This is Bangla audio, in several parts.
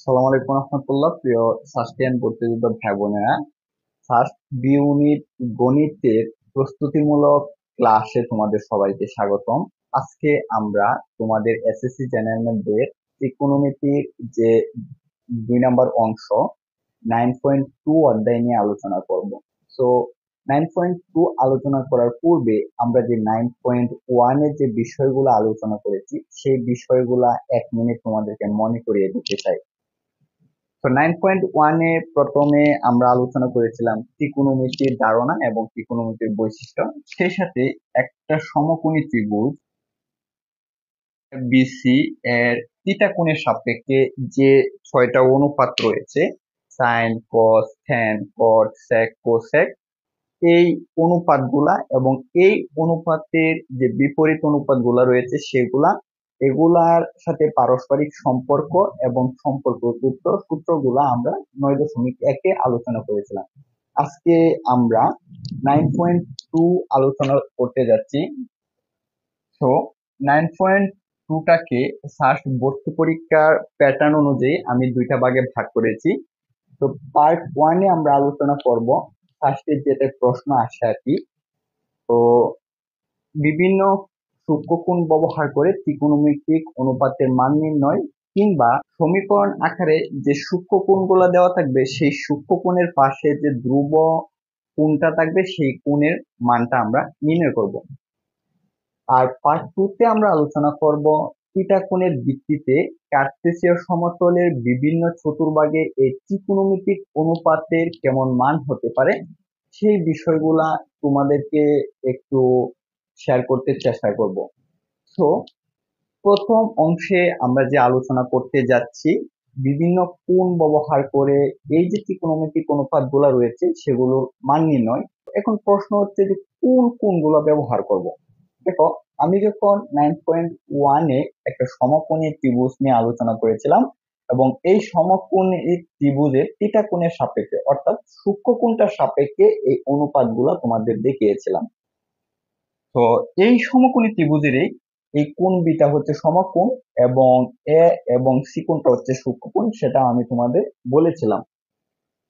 আসসালামু আলাইকুম রহমতুল্লাহ। প্রিয় সাস্টেন প্রতিযোগিত ভাই বোনেরা, ফার্স্ট বি ইউনিট গণিতের প্রস্তুতিমূলক ক্লাসে তোমাদের সবাইকে স্বাগতম। আজকে আমরা তোমাদের এসএসসি জেনারেল ম্যাথের ত্রিকোণমিতির যে 2 নম্বর অংশ 9.2 অধ্যায় নিয়ে আলোচনা করব। সো 9.2 আলোচনা করার পূর্বে আমরা যে 9.1 এর যে বিষয়গুলো আলোচনা করেছি সেই বিষয়গুলা 1 মিনিট তোমাদেরকে মনে করিয়ে দিতে চাই। তো 9.1 এ প্রথমে আমরা আলোচনা করেছিলাম ত্রিকোণমিতির ধারণা এবং ত্রিকোণমিতির বৈশিষ্ট্য। সেই সাথে একটা সমকোণী ত্রিভুজ বিসি এর থিটা কোণের সাপেক্ষে যে 6টা অনুপাত রয়েছে, সাইন, কস, ট্যান, কট, সেক, কোসেক, এই অনুপাতগুলা এবং এই অনুপাতের যে বিপরীত অনুপাতগুলা রয়েছে সেগুলা, এগুলার সাথে পারস্পরিক সম্পর্ক এবং সম্পর্কযুক্ত সূত্রগুলা আমরা 9.1-এ আলোচনা করেছিলাম। আজকে আমরা 9.2 আলোচনা করতে যাচ্ছি। তো 9.2টাকে ফার্স্ট ভর্তি পরীক্ষার প্যাটার্ন অনুযায়ী আমি 2টা ভাগে ভাগ করেছি। তো পার্ট 1-এ আমরা আলোচনা করব ফার্স্টে যেটা প্রশ্ন আসে আর কি। তো বিভিন্ন সূক্ষ্মকোণ ব্যবহার করে ত্রিকোণমিতিক অনুপাতের মান নির্ণয়, কিংবা সমীকরণ আকারে যে সূক্ষ্মকোণগুলো দেওয়া থাকবে সেই সূক্ষ্মকোণের পাশে যে ধ্রুব কোণটা থাকবে সেই কোণের মানটা আমরা নির্ণয় করব। আর পার্ট 2-তে আমরা আলোচনা করব থিটা কোণের ভিত্তিতে কার্তেশীয় সমতলের বিভিন্ন চতুর্ভাগে এই ত্রিকোণমিতিক অনুপাতের কেমন মান হতে পারে সেই বিষয়গুলা তোমাদেরকে একটু শেয়ার করতে চেষ্টা করব। তো প্রথম অংশে আমরা যে আলোচনা করতে যাচ্ছি বিভিন্ন কোণ ব্যবহার করে এই যে ত্রিকোণমিতিক অনুপাতগুলো রয়েছে সেগুলোর মান নির্ণয়। এখন প্রশ্ন হচ্ছে যে কোন কোণগুলো ব্যবহার করব। দেখো, আমি যখন 9.1-এ একটা সমকোণী ত্রিভুজ নিয়ে আলোচনা করেছিলাম এবং এই সমকোণী ত্রিভুজের থিটা কোণের সাপেক্ষে অর্থাৎ সূক্ষ্মকোণটার সাপেক্ষে এই অনুপাতগুলো তোমাদের দেখিয়েছিলাম। তো এই সমকোণী ত্রিভুজের এই কোণ বিটা হচ্ছে সমকোণ এবং এ এবং সি কোণটা হচ্ছে সূক্ষ্মকোণ, সেটা আমি তোমাদের বলেছিলাম।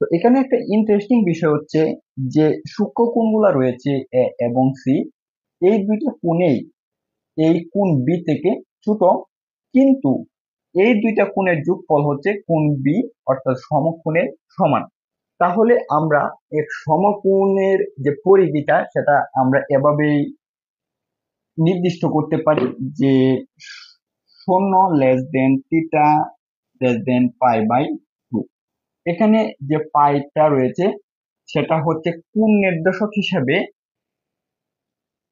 তো এখানে একটা ইন্টারেস্টিং বিষয় হচ্ছে যে সূক্ষ্মকোণগুলো রয়েছে এ এবং সি, এই দুইটা কোণেই এই কোণ বি থেকে ছোট, কিন্তু এই দুইটা কোণের যোগফল হচ্ছে কোণ বি অর্থাৎ সমকোণের সমান। তাহলে আমরা এক সমকোণের যে পরিধিটা সেটা আমরা এভাবেই নির্দিষ্ট করতে পারি যে 0 থিটা π/2। এখানে যে পাইটা রয়েছে সেটা হচ্ছে কোণ নির্দেশক হিসেবে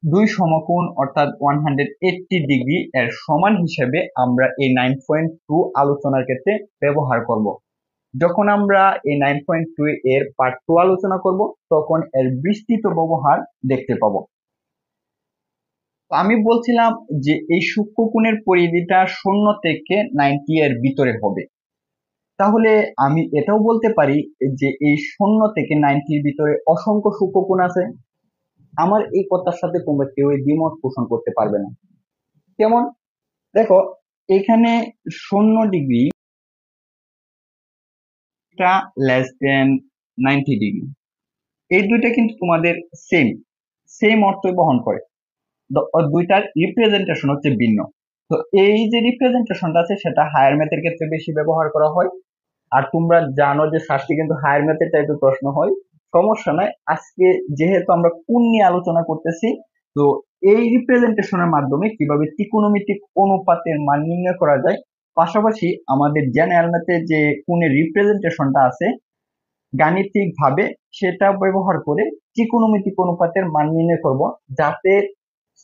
দুই সমকোণ অর্থাৎ 180 ডিগ্রি এর সমান হিসেবে আমরা এই 9.2 আলোচনার ক্ষেত্রে ব্যবহার করব। যখন আমরা এই 9.2 এর পার্ট 2 আলোচনা করব তখন এর বিস্তৃত ব্যবহার দেখতে পাবো। আমি বলছিলাম যে এই সূক্ষ্মকোণের পরিধিটা 0 থেকে 90 এর ভিতরে হবে। তাহলে আমি এটাও বলতে পারি যে এই 0 থেকে 90-র ভিতরে অসংখ্য সূক্ষ্মকোণ আছে। আমার এই কথার সাথে তোমরা কেউ দ্বিমত পোষণ করতে পারবে না। কেমন? দেখো, এখানে 0 ডিগ্রি <90 ডিগ্রি, এই দুইটা কিন্তু তোমাদের সেম সেম অর্থ বহন করে। দুইটার রিপ্রেজেন্টেশন হচ্ছে ভিন্ন। তো এই যে রিপ্রেজেন্টেশনটা আছে সেটা হায়ার ম্যাথের ক্ষেত্রে বেশি ব্যবহার করা হয়। আর তোমরা জানো যে শাস্তি কিন্তু হায়ার ম্যাথের টাইপের প্রশ্ন হয়। সমস্যা নাই, আজকে যেহেতু আমরা কোণ নিয়ে আলোচনা করতেছি, তো এই রিপ্রেজেন্টেশনের মাধ্যমে কিভাবে ত্রিকোণমিতিক অনুপাতের মান নির্ণয় করা যায়, পাশাপাশি আমাদের জেনারেল ম্যাথে যে কোণের রিপ্রেজেন্টেশনটা আছে গাণিতিক ভাবে সেটা ব্যবহার করে ত্রিকোণমিতিক অনুপাতের মান নির্ণয় করব, যাতে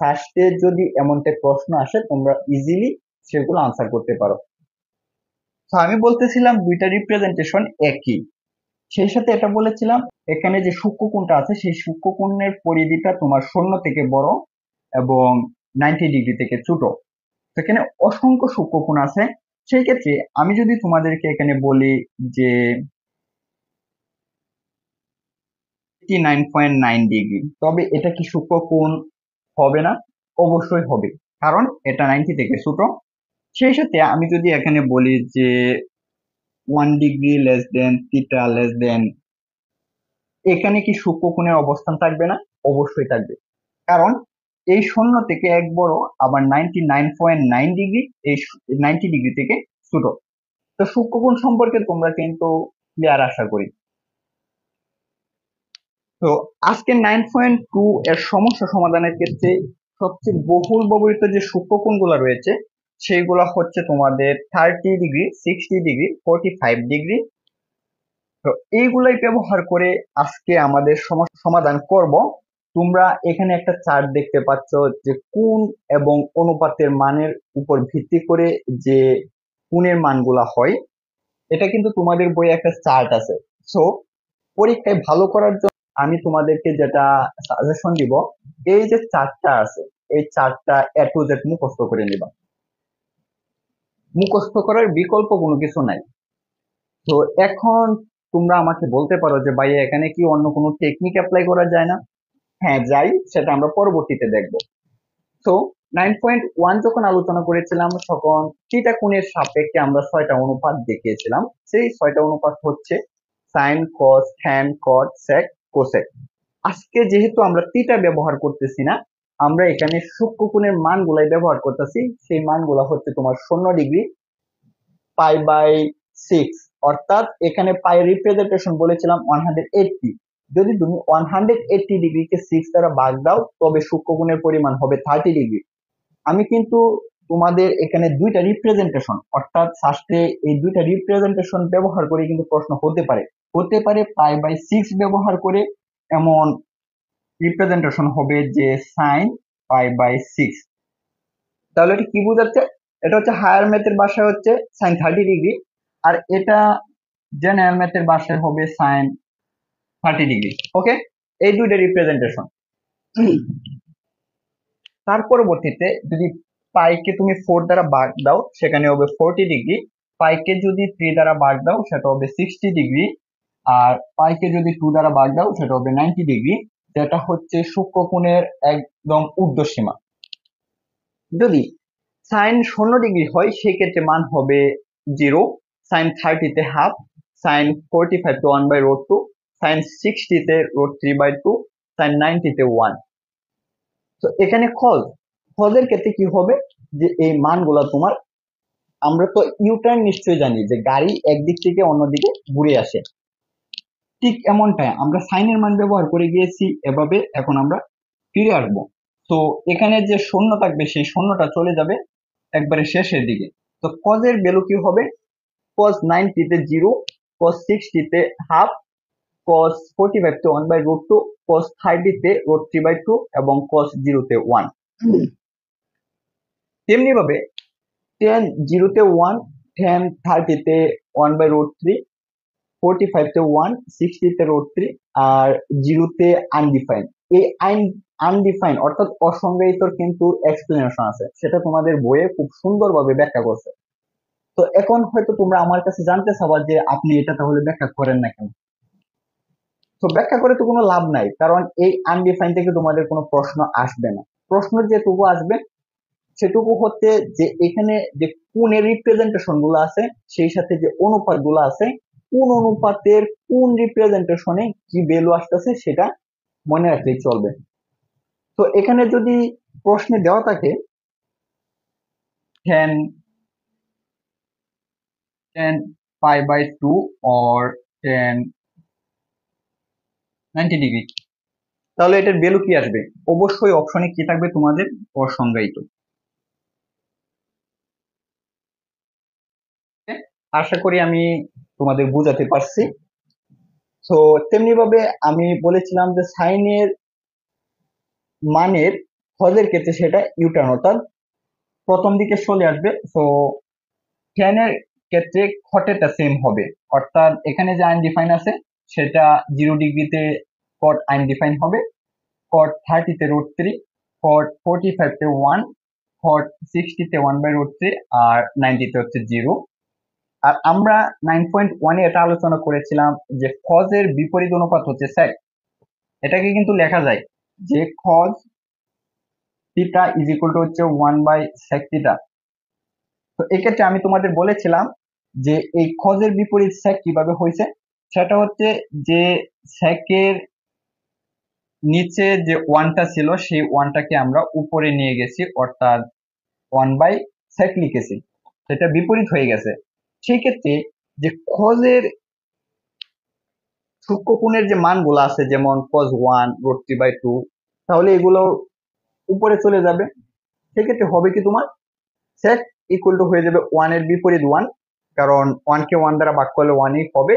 ফার্স্টে যদি এমন একটা প্রশ্ন আসে তোমরা ইজিলি সেগুলো আনসার করতে পারো। তো আমি বলতেছিলাম দুইটা রিপ্রেজেন্টেশন একই, সেই সাথে এটা বলেছিলাম এখানে যে সূক্ষ্মকোণটা আছে সেই সূক্ষ্মকোণের পরিধিটা তোমার 0 থেকে বড় এবং 90 ডিগ্রি থেকে ছোট। সেখানে অসংখ্য সূক্ষ্মকোণ আছে। সেই ক্ষেত্রে আমি যদি তোমাদেরকে এখানে বলি যে 9.9 ডিগ্রি, তবে এটা কি সূক্ষ্মকোণ হবে না? অবশ্যই হবে, কারণ এটা 90 থেকে ছোট। সেই সাথে আমি যদি এখানে বলি যে 1 degree less than theta less দেন, এখানে কি সূক্ষ্মকোণের অবস্থান থাকবে না? অবশ্যই থাকবে, কারণ এই 0 থেকে 1 বড়, আবার 99.9 ডিগ্রি এই 90 ডিগ্রি থেকে ছোট। তো সূক্ষ্মকোণ সম্পর্কে তোমরা কিন্তু ক্লিয়ার আশা করি। তো আজকে 9.2 এর সমস্যা সমাধানের ক্ষেত্রে সবচেয়ে বহুল ব্যবহৃত যে সূক্ষ্মকোণগুলো রয়েছে সেইগুলো হচ্ছে তোমাদের 30 ডিগ্রি, 60 ডিগ্রি, 45 ডিগ্রি। তো এইগুলাই ব্যবহার করে আজকে আমাদের সমস্যা সমাধান করব। তোমরা এখানে একটা চার্ট দেখতে পাচ্ছ যে কোণ এবং অনুপাতের মানের উপর ভিত্তি করে যে কোণের মানগুলা হয়, এটা কিন্তু তোমাদের বইয়ে একটা চার্ট আছে। সো পরীক্ষায় ভালো করার জন্য আমি তোমাদেরকে যেটা সাজেশন দিব, এই যে চার্টটা আছে এই চার্টটা A to Z মুখস্থ করে নিবা। মুখস্থ করার বিকল্প কোনো কিছু নাই। তো এখন তোমরা আমাকে বলতে পারো যে ভাই এখানে কি অন্য কোনো টেকনিক অ্যাপ্লাই করা যায় না? হ্যাঁ যাই, সেটা আমরা পরবর্তীতে দেখব। তো 9.1 যখন আলোচনা করেছিলাম তখন থিটা কোণের সাপেক্ষে আমরা 6টা অনুপাত দেখিয়েছিলাম। সেই 6টা অনুপাত হচ্ছে সাইন, কস, ট্যান, কট, সেক, কোসেক। আজকে যেহেতু আমরা থিটা ব্যবহার করতেছি না, আমরা এখানে সূক্ষ্মকোণের মানগুলাই ব্যবহার করতেছি। সেই মানগুলা হচ্ছে তোমার 0 ডিগ্রি, π/6, অর্থাৎ এখানে পাই রিপ্রেজেন্টেশন বলেছিলাম 180। যদি তুমি 180 ডিগ্রিকে 6 দ্বারা ভাগ দাও তবে সূক্ষ্মকোণের পরিমাণ হবে 30 ডিগ্রি। আমি কিন্তু তোমাদের এখানে দুইটা রিপ্রেজেন্টেশন, অর্থাৎ ফার্স্টে এই দুইটা রিপ্রেজেন্টেশন ব্যবহার করে কিন্তু প্রশ্ন হতে পারে π/6 ব্যবহার করে এমন রিপ্রেজেন্টেশন হবে যে সাইন π/6। তাহলে এটা কি বোঝাচ্ছে? এটা হচ্ছে হায়ার ম্যাথের ভাষায় হচ্ছে সাইন 30 ডিগ্রি, আর এটা জেনারেল ম্যাথের ভাষায় হবে সাইন 30 ডিগ্রি। ওকে, এই দুইটা রিপ্রেজেন্টেশন। তার পরবর্তীতে যদি পাইকে তুমি 4 দ্বারা ভাগ দাও সেখানে হবে 40 ডিগ্রি, পাইকে যদি 3 দ্বারা ভাগ দাও সেটা হবে 60 ডিগ্রি, আর পাইকে যদি 2 দ্বারা ভাগ দাও সেটা হবে 90 ডিগ্রি, যেটা হচ্ছে সূক্ষ্মকোণের একদম ঊর্ধ্বসীমা। যদি সাইন 0 ডিগ্রি হয় সেক্ষেত্রে মান হবে 0, সাইন 30-তে হাফ, সাইন 45-তে 1/√2, সাইন 60-তে √3/2, সাইন 90-তে 1। তো এখানে কজের ক্ষেত্রে কি হবে যে এই মানগুলা তোমার, আমরা তো ইউটার্ন নিশ্চয়ই জানি যে গাড়ি একদিক থেকে অন্যদিকে ঘুরে আসে, ঠিক এমনটাই আমরা সাইনের মান ব্যবহার করে গিয়েছি এভাবে। এখন আমরা ফিরে আসবো। তো এখানে যে শূন্য থাকবে সেই শূন্যটা চলে যাবে একবারে শেষের দিকে। তো কজের ভ্যালু কি হবে? কজ 90-তে 0, কজ 60-তে হাফ, কজ 45-তে 1/√2, কজ 30-তে √3/2 এবং কজ 0-তে 1। তেমনি ভাবে tan 0-তে 1, tan 30-তে 1/√3, 45-তে 1, 60-তে √3 আর 0-তে আনডিফাইন। এই আনডিফাইন অর্থাৎ অসংজ্ঞায়িতর কিন্তু এক্সপ্লেনেশন আছে, সেটা তোমাদের বইয়ে খুব সুন্দরভাবে ব্যাখ্যা করছে। তো এখন হয়তো তোমরা আমার কাছে জানতে চাবা যে আপনি এটা তাহলে ব্যাখ্যা করেন না কেন? তো ব্যাখ্যা করে তো কোনো লাভ নাই, কারণ এই আনডিফাইন থেকে তোমাদের কোনো প্রশ্ন আসবে না। প্রশ্ন যেটুকু আসবে সেটুকু হচ্ছে যে এখানে যে কোণের রিপ্রেজেন্টেশন গুলো আছে সেই সাথে যে অনুপাত গুলো আছে, কোন অনুপাতের কোন রিপ্রেজেন্টেশনে কি ভ্যালু আসতেছে সেটা মনে রাখলেই চলবে। তো এখানে যদি প্রশ্নে দেওয়া থাকে tan π/2 or tan 90 ডিগ্রি, তাহলে এটার ভ্যালু কি আসবে? অবশ্যই অপশনে কি থাকবে তোমাদের? অসংজ্ঞায়িত। আশা করি আমি তোমাদের বুঝাতে পারছি। তো তেমনি ভাবে আমি বলেছিলাম যে সাইনের মানের হজের ক্ষেত্রে সেটা ইউটার্ন, অর্থাৎ প্রথম দিকে চলে আসবে। তো ট্যানের ক্ষেত্রে খটেটা সেম হবে, অর্থাৎ এখানে যে আনডিফাইন আছে সেটা 0 ডিগ্রিতে কট আনডিফাইন হবে, কট 30-তে √3, কট 45-তে 1, কট 60-তে 1/√3 আর 90-তে হচ্ছে 0। আর আমরা 9.1-এ এটা আলোচনা করেছিলাম যে কজের বিপরীত অনুপাত হচ্ছে সেক। এটাকে কিন্তু লেখা যায় যে cause theta is equal to হচ্ছে 1/sec থিটা। তো এক্ষেত্রে আমি তোমাদের বলেছিলাম যে এই কজের বিপরীত sec কিভাবে হয়েছে, সেটা হচ্ছে যে সেকের নিচে যে ওয়ানটা ছিল সেই ওয়ানটাকে আমরা উপরে নিয়ে গেছি, অর্থাৎ 1/sec লিখেছি, সেটা বিপরীত হয়ে গেছে। সেই ক্ষেত্রে যে কজের সূক্ষ্মকোণের যে মানগুলো আছে, যেমন cos 1 √3/2, তাহলে এগুলো উপরে চলে যাবে। সেক্ষেত্রে হবে কি, তোমার sec ইকুয়াল টু হয়ে যাবে 1 এর বিপরীত 1, কারণ 1 কে 1 দ্বারা ভাগ করলে 1ই হবে।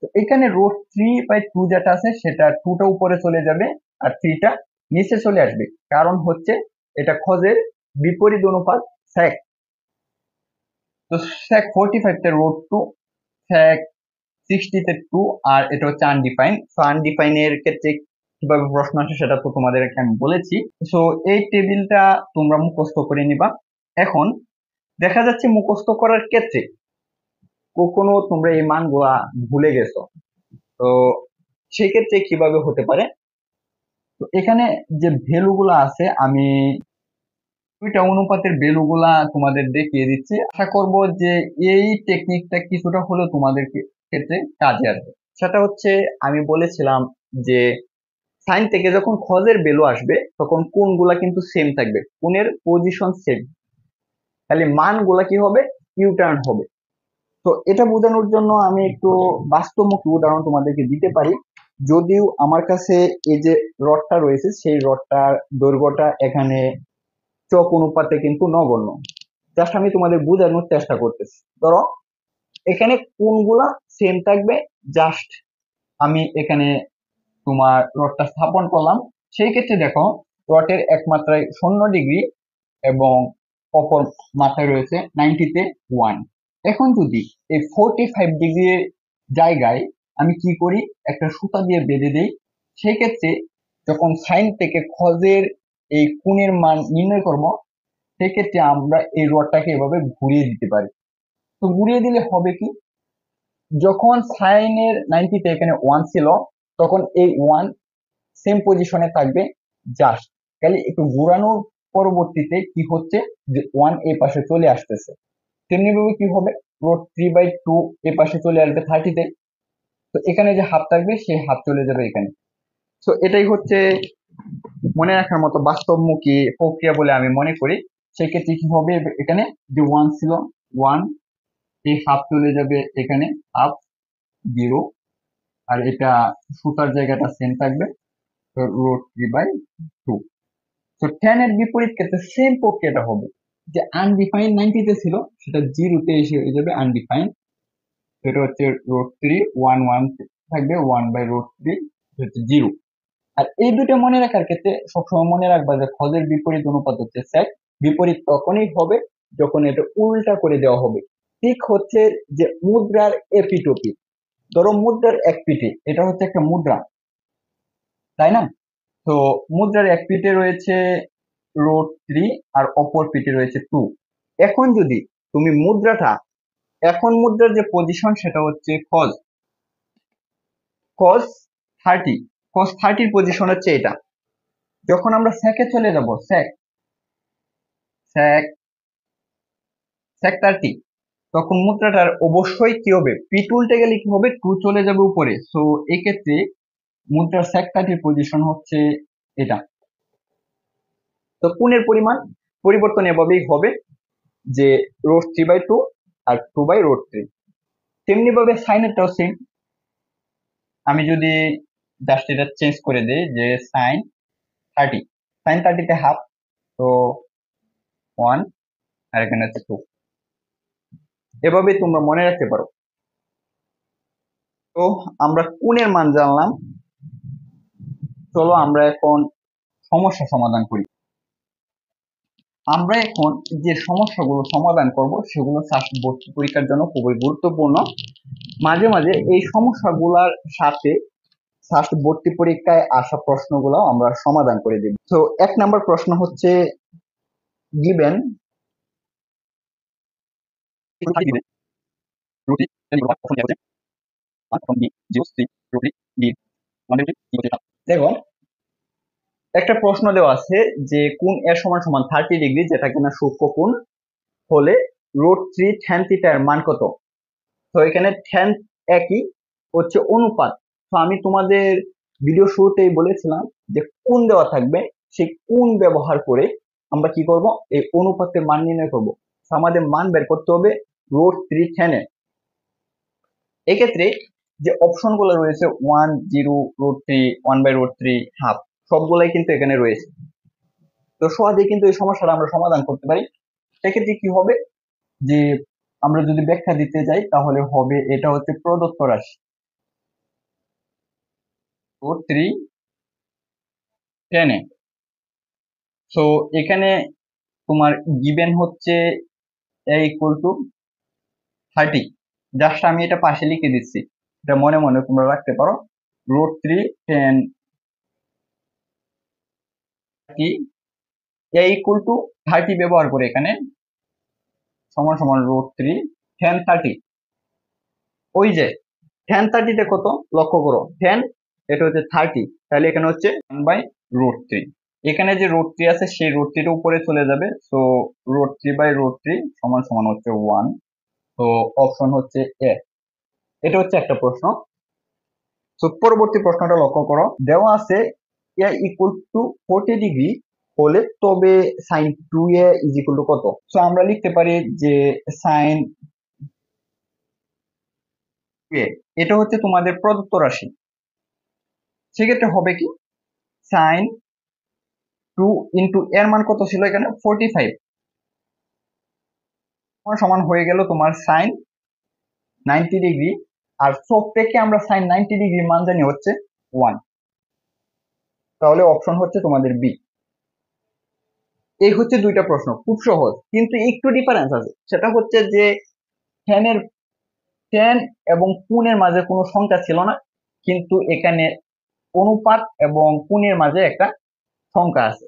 তো এখানে √3/2 যেটা আছে সেটা 2টা উপরে চলে যাবে আর 3টা নিচে চলে আসবে, কারণ হচ্ছে এটা কজের বিপরীত অনুপাত sec। তো sec 45 তে √2, sec 60 তে 2, আর এটা হচ্ছে আনডিফাইন। তো আনডিফাইন এর ক্ষেত্রে কিভাবে প্রশ্ন আসে সেটা তো তোমাদেরকে আমি বলেছি। সো এই টেবিলটা তোমরা মুখস্থ করে নিবা। এখন দেখা যাচ্ছে মুখস্থ করার ক্ষেত্রে কখনো তোমরা এই মানগুলা ভুলে গেছো, তো সেক্ষেত্রে কিভাবে হতে পারে। তো এখানে যে ভ্যালু গুলা আছে, আমি দুইটা অনুপাতের ভ্যালু গুলা তোমাদের দেখিয়ে দিচ্ছি। আশা করব যে এই টেকনিকটা কিছুটা হলেও তোমাদের ক্ষেত্রে কাজে আসবে। সেটা হচ্ছে, আমি বলেছিলাম যে সাইন থেকে যখন কজের ভ্যালু আসবে তখন কোণগুলা কিন্তু সেম থাকবে, কোণের পজিশন সেম, তাহলে মানগুলা কি হবে, ইউটার্ন হবে। তো এটা বোঝানোর জন্য আমি একটু বাস্তবমুখী উদাহরণ তোমাদেরকে দিতে পারি। যদিও আমার কাছে এই যে রডটা রয়েছে সেই রডটার দৈর্ঘ্যটা এখানে চক অনুপাতে কিন্তু নগণ্য, জাস্ট আমি তোমাদের বোঝানোর চেষ্টা করতেছি। ধরো এখানে কোণগুলা সেম থাকবে, জাস্ট আমি এখানে তোমার রডটা স্থাপন করলাম। সেই ক্ষেত্রে দেখো রডের এক মাত্রায় 0 ডিগ্রি এবং অপর মাথায় রয়েছে 90-তে 1। এখন যদি এই 45 ডিগ্রির জায়গায় আমি কি করি, একটা সুতা দিয়ে বেঁধে দিই, সেই ক্ষেত্রে যখন সাইন থেকে কজের এই কোণের মান নির্ণয় করব, সেক্ষেত্রে আমরা এই রডটাকে এভাবে ঘুরিয়ে দিতে পারি। তো ঘুরিয়ে দিলে হবে কি, যখন সাইনের 90-তে এখানে 1 ছিল, তখন এই 1 সেম পজিশনে থাকবে, জাস্ট খালি একটু ঘুরানোর পরবর্তীতে কি হচ্ছে যে 1 এই পাশে চলে আসতেছে। তেমনি ভাবে কি হবে, √3/2 এই পাশে চলে আসবে 30-তে, তো এখানে যে হাফ থাকবে সেই হাফ চলে যাবে এখানে। তো এটাই হচ্ছে মনে রাখার মতো বাস্তবমুখী প্রক্রিয়া বলে আমি মনে করি। সেক্ষেত্রে কি হবে, এখানে যে 1 ছিল 1, এই হাফ চলে যাবে এখানে, হাফ 0, আর এটা সুতার জায়গাটা সেম থাকবে, তো √3/2। তো tan এর বিপরীত ক্ষেত্রে সেম প্রক্রিয়াটা হবে, যে আনডিফাইন 90-তে ছিল সেটা 0-তে এসে হয়ে যাবে আনডিফাইন। এটা হচ্ছে √3, 1 1 থাকবে, 1/√3 হচ্ছে 0। আর এই দুটো মনে রাখার ক্ষেত্রে সবসময় মনে রাখবা যে কজের বিপরীত অনুপাত হচ্ছে sec। বিপরীত তখনই হবে যখন এটা উল্টা করে দেওয়া হবে। ঠিক হচ্ছে যে মুদ্রার এপিটোপি, ধরো মুদ্রার এক পিঠে, এটা হচ্ছে একটা মুদ্রা, তাই না? তো মুদ্রার এক পিঠে রয়েছে √3 আর অপর পিঠে রয়েছে 2। এখন যদি তুমি মুদ্রাটা, এখন মুদ্রার যে পজিশন সেটা হচ্ছে cos cos 30, cos 30 পজিশন হচ্ছে এটা। যখন আমরা সেকে চলে যাব, sec sec sec 30, তখন মুদ্রাটার অবশ্যই কি হবে, পিঠ উল্টে গেলে কি হবে, 2 চলে যাবে উপরে। সো এই ক্ষেত্রে মুদ্রার sec 30 পজিশন হচ্ছে এটা। তো কোণের পরিমাণ পরিবর্তন এভাবেই হবে, যে √3/2 আর 2/√3। তেমনি ভাবে সাইনেরটাও সেম। আমি যদি জাস্ট এটা চেঞ্জ করে দেই, যে sin 30, sin 30-তে হাফ, তো 1, আর এখানে হচ্ছে 2। এভাবে তোমরা মনে রাখতে পারো। তো আমরা কোণের মান জানলাম, চলো আমরা এখন সমস্যা সমাধান করি। আমরা এখন যে সমস্যাগুলো সমাধান করব সেগুলো স্বাস্থ্য ভর্তি পরীক্ষার জন্য খুবই গুরুত্বপূর্ণ। মাঝে মাঝে এই সমস্যাগুলোর সাথে স্বাস্থ্য ভর্তি পরীক্ষায় আসা প্রশ্নগুলো আমরা সমাধান করে দেব। তো 1 নম্বর প্রশ্ন হচ্ছে, গিভেন দেখো একটা প্রশ্ন দেওয়া আছে যে কোণ এর সমান সমান 30 ডিগ্রি, যেটা কিনা সূক্ষ্মকোণ হলে √3 tan θ এর মান কত। তো এখানে tan একই হচ্ছে অনুপাত। তো আমি তোমাদের ভিডিও শুরুতেই বলেছিলাম যে কোণ দেওয়া থাকবে, সেই কোণ ব্যবহার করে আমরা কি করব, এই অনুপাতের মান নির্ণয় করব। তো আমাদের মান বের করতে হবে √3 tan এর। এক্ষেত্রে যে অপশন গুলো রয়েছে 1 0 √3 1/√3 হাফ, সবগুলাই কিন্তু এখানে রয়েছে। তো সহজেই কিন্তু এই সমস্যাটা আমরা সমাধান করতে পারি। সেক্ষেত্রে কি হবে, যে আমরা যদি ব্যাখ্যা দিতে যাই তাহলে হবে এটা হচ্ছে প্রদত্ত রাশি √3 tan এ। সো এখানে তোমার গিভেন হচ্ছে a ইকুয়াল টু 30। জাস্ট আমি এটা পাশে লিখে দিচ্ছি, এটা মনে মনে তোমরা রাখতে পারো। √3 tan a ইকুয়াল টু 30 ব্যবহার করে এখানে সমান সমান √3 tan 30। ওই যে tan 30 তে কত লক্ষ্য করো, tan এটা হচ্ছে 30, তাহলে এখানে হচ্ছে 1/√3। এখানে যে √3 আছে সেই √3 টা উপরে চলে যাবে, সো √3/√3 সমান সমান হচ্ছে 1। তো অপশন হচ্ছে এ। এটা হচ্ছে একটা প্রশ্ন। তো পরবর্তী প্রশ্নটা লক্ষ্য করো, দেওয়া আছে এ ইকুয়াল টু 40 ডিগ্রি হলে তবে sine 2a is equal to কত। সো আমরা লিখতে পারি যে সাইন এ, এটা হচ্ছে তোমাদের প্রদত্ত রাশি। সেক্ষেত্রে হবে কি, সাইন 2 ইন্টু এর মান কত ছিল এখানে 45, সমান হয়ে গেল তোমার সাইন 90 ডিগ্রি। আর চোখ থেকে আমরা সাইন 90 ডিগ্রি মান জানি হচ্ছে 1, তাহলে অপশন হচ্ছে তোমাদের বি। এই হচ্ছে দুইটা প্রশ্ন, খুব সহজ, কিন্তু একটু ডিফারেন্স আছে। সেটা হচ্ছে যে ট্যানের ট্যান এবং কোণের মাঝে কোনো সংখ্যা ছিল না, কিন্তু এখানে অনুপাত এবং কোণের মাঝে একটা সংখ্যা আছে।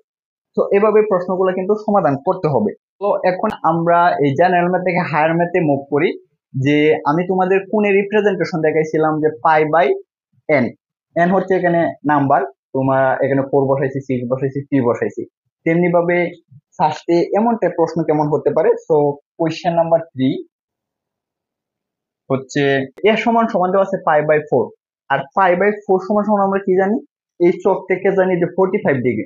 তো এভাবে প্রশ্নগুলো কিন্তু সমাধান করতে হবে। তো এখন আমরা এই জেনারেল ম্যাথ থেকে হায়ার ম্যাথে মুভ করি। যে আমি তোমাদের কোণের রিপ্রেজেন্টেশন দেখাইছিলাম যে π/n, n হচ্ছে এখানে নাম্বার, তোমার এখানে 4 বসাইছি, 6 বসাইছি, 3 বসাইছি। তেমনি ভাবে ফার্স্টে এমন টাইপ প্রশ্ন কেমন হতে পারে। সো কোয়েশ্চেন নাম্বার 3 হচ্ছে এর সমান সমান দেওয়া আছে π/4, আর π/4 সমান সমান আমরা কি জানি, এই চোখ থেকে জানি যে 45 ডিগ্রি।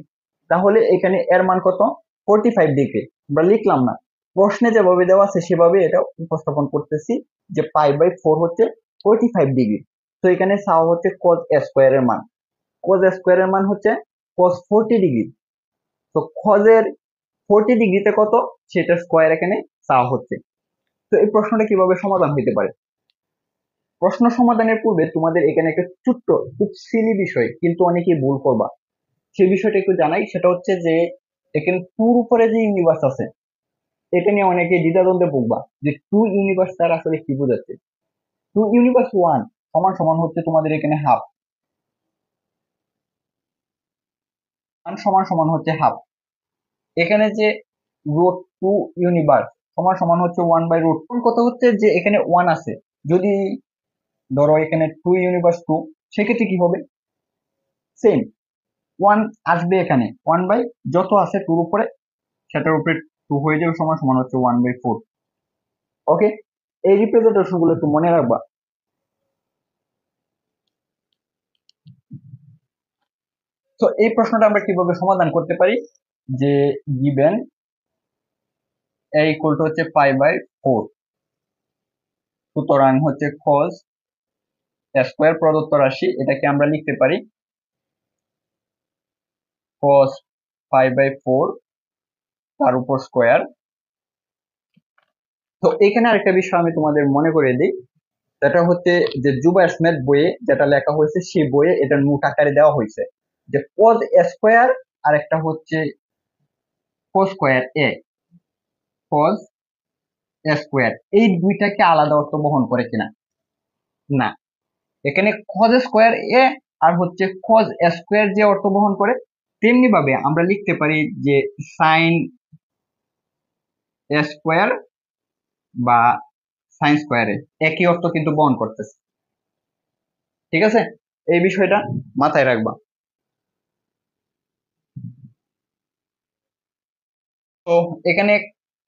তাহলে এখানে এর মান কত, 45 ডিগ্রি। আমরা লিখলাম না, প্রশ্নে যেভাবে দেওয়া আছে সেভাবে এটা উপস্থাপন করতেছি যে π/4 হচ্ছে 45 ডিগ্রি। তো এখানে চাওয়া হচ্ছে cos a স্কয়ার এর মান। cos a স্কয়ার এর মান হচ্ছে cos 40 ডিগ্রি। তো cos এর 40 ডিগ্রিতে কত, সেটা স্কয়ার এখানে চাওয়া হচ্ছে। তো এই প্রশ্নটা কিভাবে সমাধান হতে পারে। প্রশ্ন সমাধানের পূর্বে তোমাদের এখানে একটা ছোট্ট খুব সিলি বিষয়, কিন্তু অনেকেই ভুল করবা, সেই বিষয়টা একটু জানাই। সেটা হচ্ছে যে এখানে টুর উপরে যে ইউনিভার্স আছে, এটা নিয়ে অনেকে দ্বিধাদ্বন্দ্বে ভুগবা যে টু ইউনিভার্স তার আসলে কি বোঝাচ্ছে। টু ইউনিভার্স 1 সমান সমান হচ্ছে তোমাদের এখানে হাফ, 1 সমান সমান হচ্ছে হাফ। এখানে যে √2 ইউনিভার্স সমান সমান হচ্ছে 1/√, কথা হচ্ছে যে এখানে 1 আছে, যদি ধরো এখানে 2 ইউনিভার্স 2, সেক্ষেত্রে কি হবে, সেম 1 আসবে এখানে, 1 বাই যত আছে টুর উপরে সেটার উপরে 2 হয়ে যাবে, সমান সমান হচ্ছে 1/4। ওকে, এই রিপ্রেজেন্টেশন গুলো একটু মনে রাখবা। তো এই প্রশ্নটা আমরা কিভাবে সমাধান করতে পারি, যে গিভেন a ইকুয়াল টু হচ্ছে π/4, সুতরাং হচ্ছে cos a স্কয়ার প্রদত্ত রাশি, এটাকে আমরা লিখতে পারি cos π/4 তার উপর স্কয়ার। তো এখানে আরেকটা বিষয় আমি তোমাদের মনে করে দিই, সেটা হচ্ছে যে জুবায়ের স্মিথ বইয়ে যেটা লেখা হয়েছে, সেই বইয়ে এটা নোট আকারে দেওয়া হয়েছে যে cos a স্কয়ার আর একটা হচ্ছে cos square a, cos a square, এই দুইটাকে আলাদা অর্থ বহন করে কিনা, না। এখানে cos a স্কয়ার a আর হচ্ছে cos a স্কয়ার যে অর্থ বহন করে, তেমনি ভাবে আমরা লিখতে পারি যে sin a স্কয়ার বা sin স্কয়ার এ একই অর্থ কিন্তু বহন করতেছে। ঠিক আছে, এই বিষয়টা মাথায় রাখবা। তো এখানে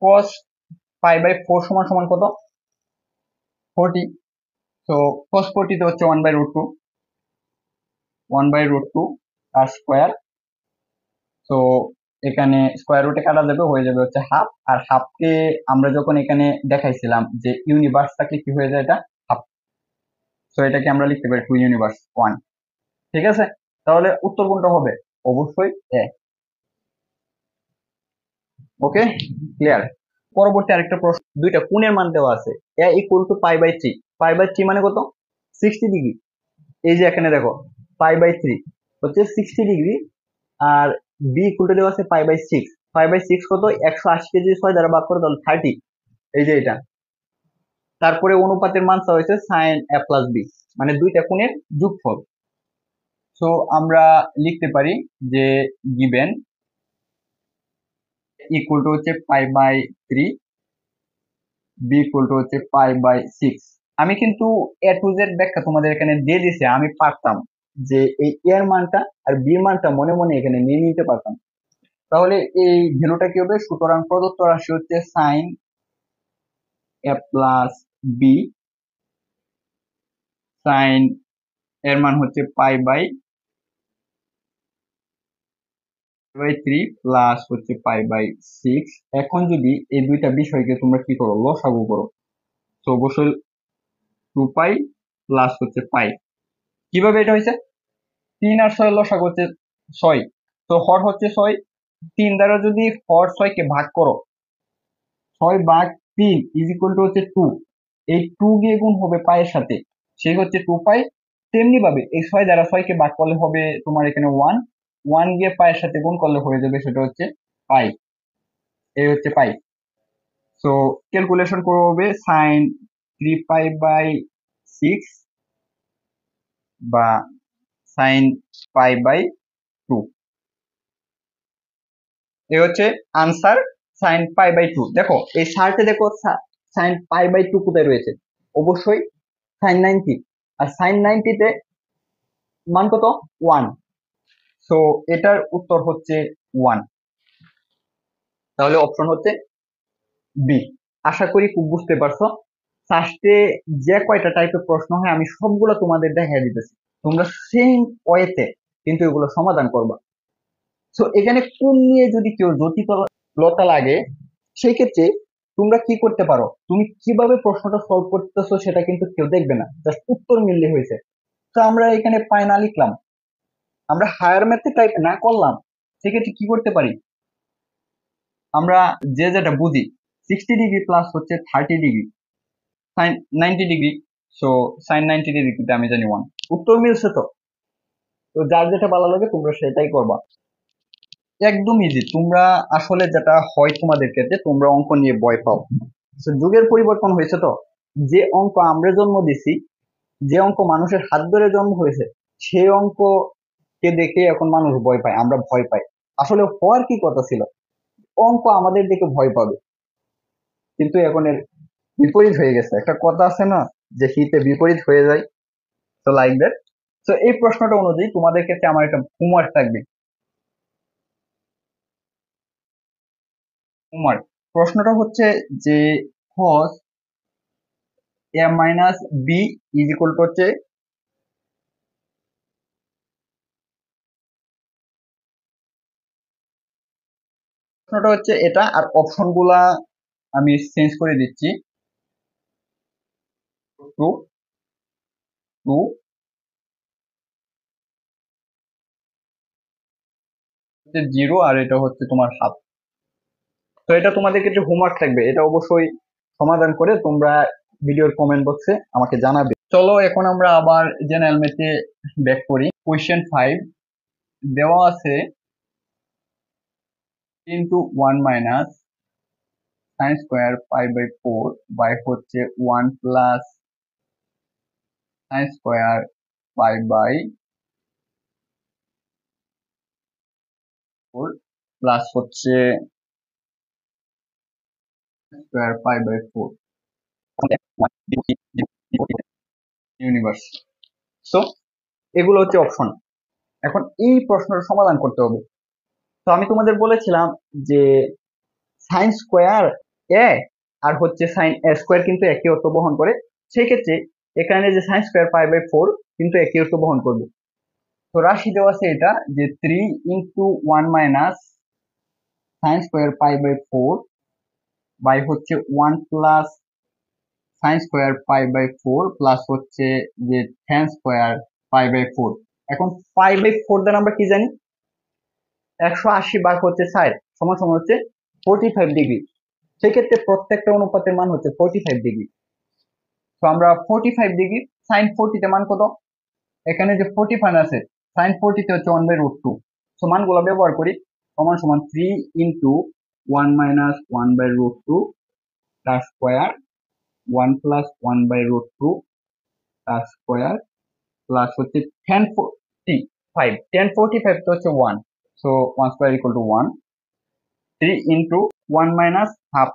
cos π/4 সমান সমান কত, 40। তো cos 40 হচ্ছে 1/√2, 1/√2 আর স্কোয়ার। তো এখানে স্কোয়ার রুটে কাটা যাবে, হয়ে যাবে হচ্ছে হাফ। আর হাফকে আমরা যখন এখানে দেখাইছিলাম যে ইউনিভার্স থাকলে কি হয়ে যায়, এটা হাফ। তো এটাকে আমরা লিখতে পারি 2 ইউনিভার্স 1। ঠিক আছে, তাহলে উত্তর কোনটা হবে? অবশ্যই এ। ওকে, ক্লিয়ার। পরবর্তী আরেকটা প্রশ্ন, দুইটা কোণের মান দেওয়া আছে। এ ইকুয়াল টু π/3। π/3 মানে কত? 60 ডিগ্রি। এই যে এখানে দেখো π/3 হচ্ছে 60 ডিগ্রি, আর বি ইকুয়াল টু দেওয়া আছে π/6। π/6 কত? 180 কেজি 6 দ্বারা ভাগ করে তাহলে 30। এই যে এটা। তারপরে অনুপাতের মান চাওয়া হয়েছে sin a প্লাস বি, মানে দুইটা কোণের যোগফল। সো আমরা লিখতে পারি যে গিভেন ইকুয়াল টু হচ্ছে π/3, বি ইকুয়াল টু হচ্ছে π/6। আমি কিন্তু এ টু জেড ব্যাখ্যা তোমাদের এখানে দিয়ে দিছি, আমি পারতাম যে এই এর মানটা আর বি মানটা মনে মনে এখানে নিয়ে নিতে পারতাম। তাহলে এই ভ্যালুটা কি হবে? সুতরাং প্রদত্ত রাশি হচ্ছে sin a plus B, sin এর মান হচ্ছে π/3 প্লাস হচ্ছে π/6। এখন যদি এই দুইটা বিষয়কে তোমরা কি করো, লসাগু করো, তো অবশ্যই 2π প্লাস হচ্ছে পাই। কিভাবে এটা হয়েছে? 3 আর 6 লসাগু হচ্ছে 6, তো হর হচ্ছে 6। 3 দ্বারা যদি হর 6 কে ভাগ করো, 6/3 ইজ ইকুয়াল টু হচ্ছে 2। এই 2 গিয়ে গুণ হবে পায়ের সাথে, সেই হচ্ছে 2π। তেমনি ভাবে এই 6 দ্বারা 6 কে ভাগ করলে হবে তোমার এখানে 1। 1 গিয়ে পায়ের সাথে গুণ করলে হয়ে যাবে, সেটা হচ্ছে পাই। এই হচ্ছে পাই। সো ক্যালকুলেশন করবো হবে sin 3π/6 বা sin π/2। এই হচ্ছে আনসার, sin π/2। দেখো এই সার্টে দেখো sin π/2 কোথায় রয়েছে? অবশ্যই sin 90। আর sin 90 তে মান কত? 1। সো এটার উত্তর হচ্ছে 1। তাহলে অপশন হচ্ছে বি। আশা করি খুব বুঝতে পারছো। ফার্স্টে যে কয়টা টাইপের প্রশ্ন হয় আমি সবগুলো তোমাদের দেখাই দিতেছি, তোমরা সেম ওয়েতে কিন্তু এগুলো সমাধান করবা। সো এখানে কোন নিয়ে যদি কেউ জটিলতা লাগে, সেই ক্ষেত্রে তোমরা কি করতে পারো, তুমি কিভাবে প্রশ্নটা সলভ করতেছো সেটা কিন্তু কেউ দেখবে না, জাস্ট উত্তর মিললে হয়েছে। তো আমরা এখানে পাই না লিখলাম, আমরা হায়ার ম্যাথে টাইপ না করলাম, সেক্ষেত্রে কি করতে পারি, আমরা যে যেটা বুঝি 60 ডিগ্রি প্লাস হচ্ছে 30 degree sine 90 degree. So sine 90 ডিগ্রিতে আমি জানি 1। উত্তর মিলছে তো? তো যার যেটা ভালো লাগে তোমরা সেটাই করবা, একদম ইজি। তোমরা আসলে যেটা হয় তোমাদের ক্ষেত্রে, তোমরা অঙ্ক নিয়ে ভয় পাও। তো যুগের পরিবর্তন হয়েছে, তো যে অঙ্ক আমরা জন্ম দিছি, যে অঙ্ক মানুষের হাত ধরে জন্ম হয়েছে, সেই অঙ্ককে দেখে এখন মানুষ ভয় পায়, আমরা ভয় পাই। আসলে হওয়ার কি কথা ছিল, অঙ্ক আমাদের দেখে ভয় পাবে, কিন্তু এখন এর বিপরীত হয়ে গেছে। একটা কথা আছে না, যে হিতে বিপরীত হয়ে যায়, তো লাইক দ্যাট। তো এই প্রশ্নটা অনুযায়ী তোমাদের ক্ষেত্রে আমার একটা হোমওয়ার্ক থাকবে। হোমওয়ার্ক প্রশ্নটা হচ্ছে যে cos a minus B is equal to হচ্ছে, প্রশ্নটা হচ্ছে এটা, আর অপশন গুলা আমি চেঞ্জ করে দিচ্ছি। 2 2 হচ্ছে 0, আর এটা হচ্ছে তোমার হাফ। তো এটা তোমাদের ক্ষেত্রে হোমওয়ার্ক থাকবে, এটা অবশ্যই সমাধান করে তোমরা ভিডিওর কমেন্ট বক্সে আমাকে জানাবে। চলো এখন আমরা আবার জেনারেল ম্যাথে ব্যাক করি। কোয়েশ্চেন 5 দেওয়া আছে into 1 minus sine square π/4 by হচ্ছে 1 প্লাস সাইন স্কোয়ার π/4 প্লাস হচ্ছে স্কোয়ার π/4 ইউনিভার্স। সো এগুলো হচ্ছে অপশন। এখন এই প্রশ্নের সমাধান করতে হবে। তো আমি তোমাদের বলেছিলাম যে সাইন স্কোয়ার এ আর হচ্ছে সাইন এ স্কোয়ার কিন্তু একই অর্থ বহন করে। সেই ক্ষেত্রে এখানে যে সাইন স্কোয়ার পাই বাই 4 কিন্তু একই অর্থ বহন করবে। তো রাশি দেওয়া আছে এটা যে 3 into 1 minus sine square pi by 4 by হচ্ছে 1 plus sine square pi by 4 plus হচ্ছে যে tan স্কোয়ার পাই বাই 4। এখন পাই বাই 4 দ্বারা আমরা কি জানি 180 ভাগ হচ্ছে 60 সমান সমান হচ্ছে 45 ডিগ্রি। সেক্ষেত্রে প্রত্যেকটা অনুপাতের মান হচ্ছে 45 ডিগ্রি। তো আমরা 45 ডিগ্রি সাইন 40 তে মান কত, এখানে যে 45 আছে সাইন 40 তে হচ্ছে 1/√2। সো মানগুলো ব্যবহার করি, সমান সমান 3 ইন্টু 1 মাইনাস 1/√2 তার স্কোয়ার 1 প্লাস 1/√2 তার স্কোয়ার প্লাস হচ্ছে tan 45 তো হচ্ছে 1, so 1 square equal two 1। 3 into 1 minus half,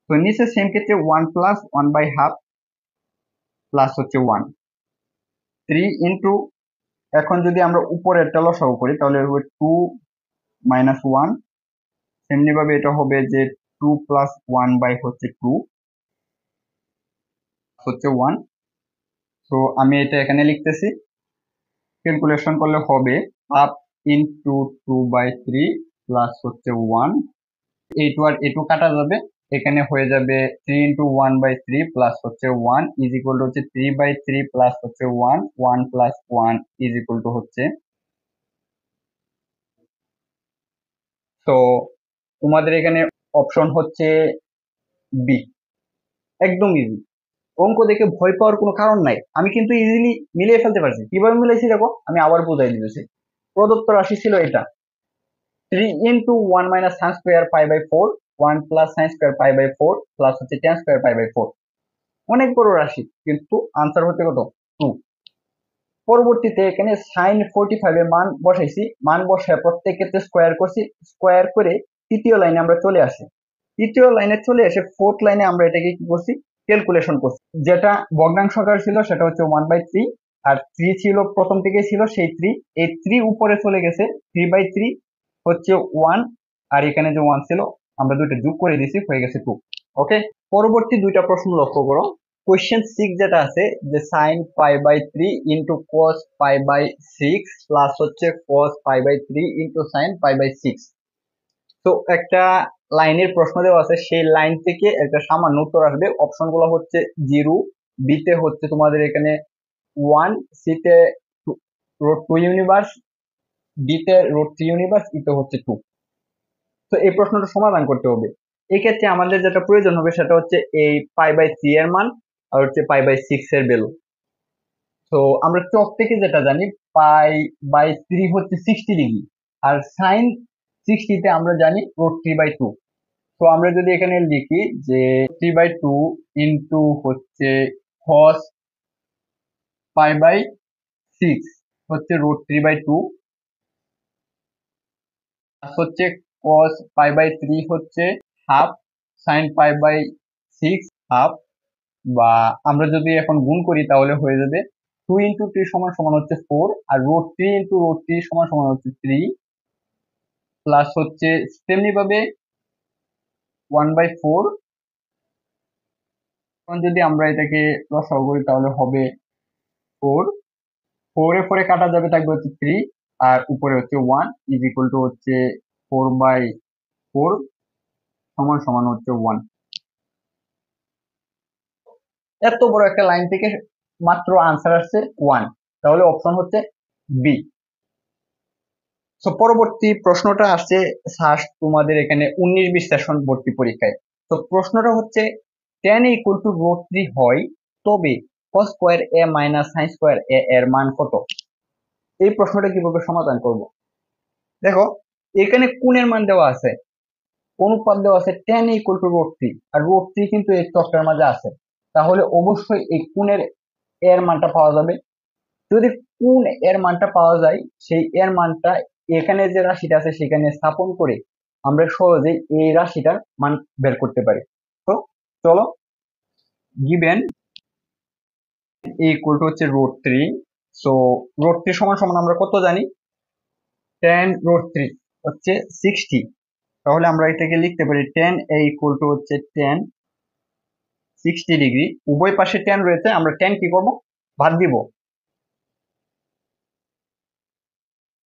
তো নিচে সেম ক্ষেত্রে 1 প্লাস 1/2 প্লাস হচ্ছে 1। 3 ইন্টু, এখন যদি আমরা উপরেরটা লসাগু করি তাহলে হবে 2 মাইনাস 1, তেমনি ভাবে এটা হবে যে 2 প্লাস 1 বাই হচ্ছে 2 হচ্ছে 1। তো আমি এটা এখানে লিখতেছি, ক্যালকুলেশন করলে হবে হাফ ইন্টু 2/3 প্লাস হচ্ছে 1, এই 2 আর এই 2 কাটা যাবে, এখানে হয়ে যাবে 3 ইন্টু 1/3 প্লাস হচ্ছে 1 ইজ ইকুয়াল টু হচ্ছে 3/3 প্লাস হচ্ছে 1, 1 প্লাস 1 ইজ ইকুয়াল টু হচ্ছে। তো তোমাদের এখানে অপশন হচ্ছে বি, একদম ইজি। অঙ্ক দেখে ভয় পাওয়ার কোনো কারণ নাই, আমি কিন্তু ইজিলি মিলিয়ে ফেলতে পারছি। কিভাবে মিলাইছি দেখো, আমি আবার বোঝাই দিতেছি। প্রদত্ত রাশি ছিল এটা 3 into 1 minus sine square pi by 4, 1 plus sine square pi by 4 plus হচ্ছে tan স্কোয়ার পাই বাই 4। অনেক বড় রাশি কিন্তু আনসার হচ্ছে কত 2। পরবর্তীতে এখানে সাইন 45 এর মান বসাইছি, মান বসায় প্রত্যেক ক্ষেত্রে স্কোয়ার করছি, স্কোয়ার করে তৃতীয় লাইনে আমরা চলে আসি। তৃতীয় লাইনে চলে এসে ফোর্থ লাইনে আমরা এটাকে কি করছি ক্যালকুলেশন করছি। যেটা ভগ্নাংশ আকার ছিল সেটা হচ্ছে 1/3, আর 3 ছিল প্রথম থেকেই ছিল সেই 3, এই 3 উপরে চলে গেছে 3/3 হচ্ছে 1, আর এখানে যে 1 ছিল আমরা দুইটা যোগ করে দিয়েছি হয়ে গেছে 2। ওকে, পরবর্তী দুইটা প্রশ্ন লক্ষ্য করো। কোয়েশ্চেন 6 যেটা আছে যে sine pi by 3 into cos pi by 6 plus হচ্ছে cos pi by 3 into sine pi by 6। তো একটা লাইনের প্রশ্ন দেওয়া আছে, সেই লাইন থেকে একটা সামান্য উত্তর আসবে। অপশন গুলো হচ্ছে 0, বিতে হচ্ছে তোমাদের এখানে 1, সিতে √2 ইউনিভার্স, ডিতে √3 ইউনিভার্স, ইতে হচ্ছে 2। তো এই প্রশ্নটা সমাধান করতে হবে। এই ক্ষেত্রে আমাদের যেটা প্রয়োজন হবে সেটা হচ্ছে এই পাই বাই 3 এর মান আর হচ্ছে পাই বাই 6 এর ভ্যালু। তো আমরা চক থেকে যেটা জানি পাই বাই 3 হচ্ছে 60 ডিগ্রি, আর সাইন 60 তে আমরা জানি √3/2। তো আমরা যদি এখানে লিখি যে 3/2 ইন্টু হচ্ছে cos পাই বাই 6 হচ্ছে √3/2 হচ্ছে cos পাই বাই 3 হচ্ছে half sin pi by 6 half, বা আমরা যদি এখন গুণ করি তাহলে হয়ে যাবে 2 ইন্টু 3 সমান সমান হচ্ছে 4, আর √3 ইন্টু √3 সমান সমান হচ্ছে 3, প্লাস হচ্ছে তেমনি ভাবে 1/4। এখন যদি আমরা এটাকে লসাগু করি তাহলে হবে 4, 4 এ 4 কাটা যাবে, থাকবে হচ্ছে 3, আর উপরে হচ্ছে 1 ইজ ইকুয়াল টু হচ্ছে 4/4 সমান সমান হচ্ছে 1। এত বড় একটা লাইন থেকে মাত্র আনসার আসছে 1, তাহলে অপশন হচ্ছে বি। তো পরবর্তী প্রশ্নটা আসছে তোমাদের এখানে 19-20 সেশন ভর্তি পরীক্ষায়। তো প্রশ্নটা হচ্ছে tan √3 হয় তবে cos square a minus sin square a এর মান কত? এই প্রশ্নটা কিভাবে সমাধান করব? দেখো এখানে কোণের মান দেওয়া আছে, অনুপাত দেওয়া আছে tan √3, আর √3 কিন্তু এই চকটার মাঝে আছে, তাহলে অবশ্যই এই কোণের এর মানটা পাওয়া যাবে। যদি কোণ এর মানটা পাওয়া যায়, সেই এর মানটা এখানে যে রাশিটা আছে সেখানে স্থাপন করে আমরা সহজেই এই রাশিটার মান বের করতে পারি। তো চলো, গিভেন ইকুয়াল টু হচ্ছে √3, সো √3 সমান সমান আমরা কত জানি, tan √3 হচ্ছে 60, তাহলে আমরা এটাকে লিখতে পারি tan a ইকুয়াল টু হচ্ছে tan 60 ডিগ্রি, উভয় পাশে tan রয়েছে, আমরা tan কি করব, বাদ দিব।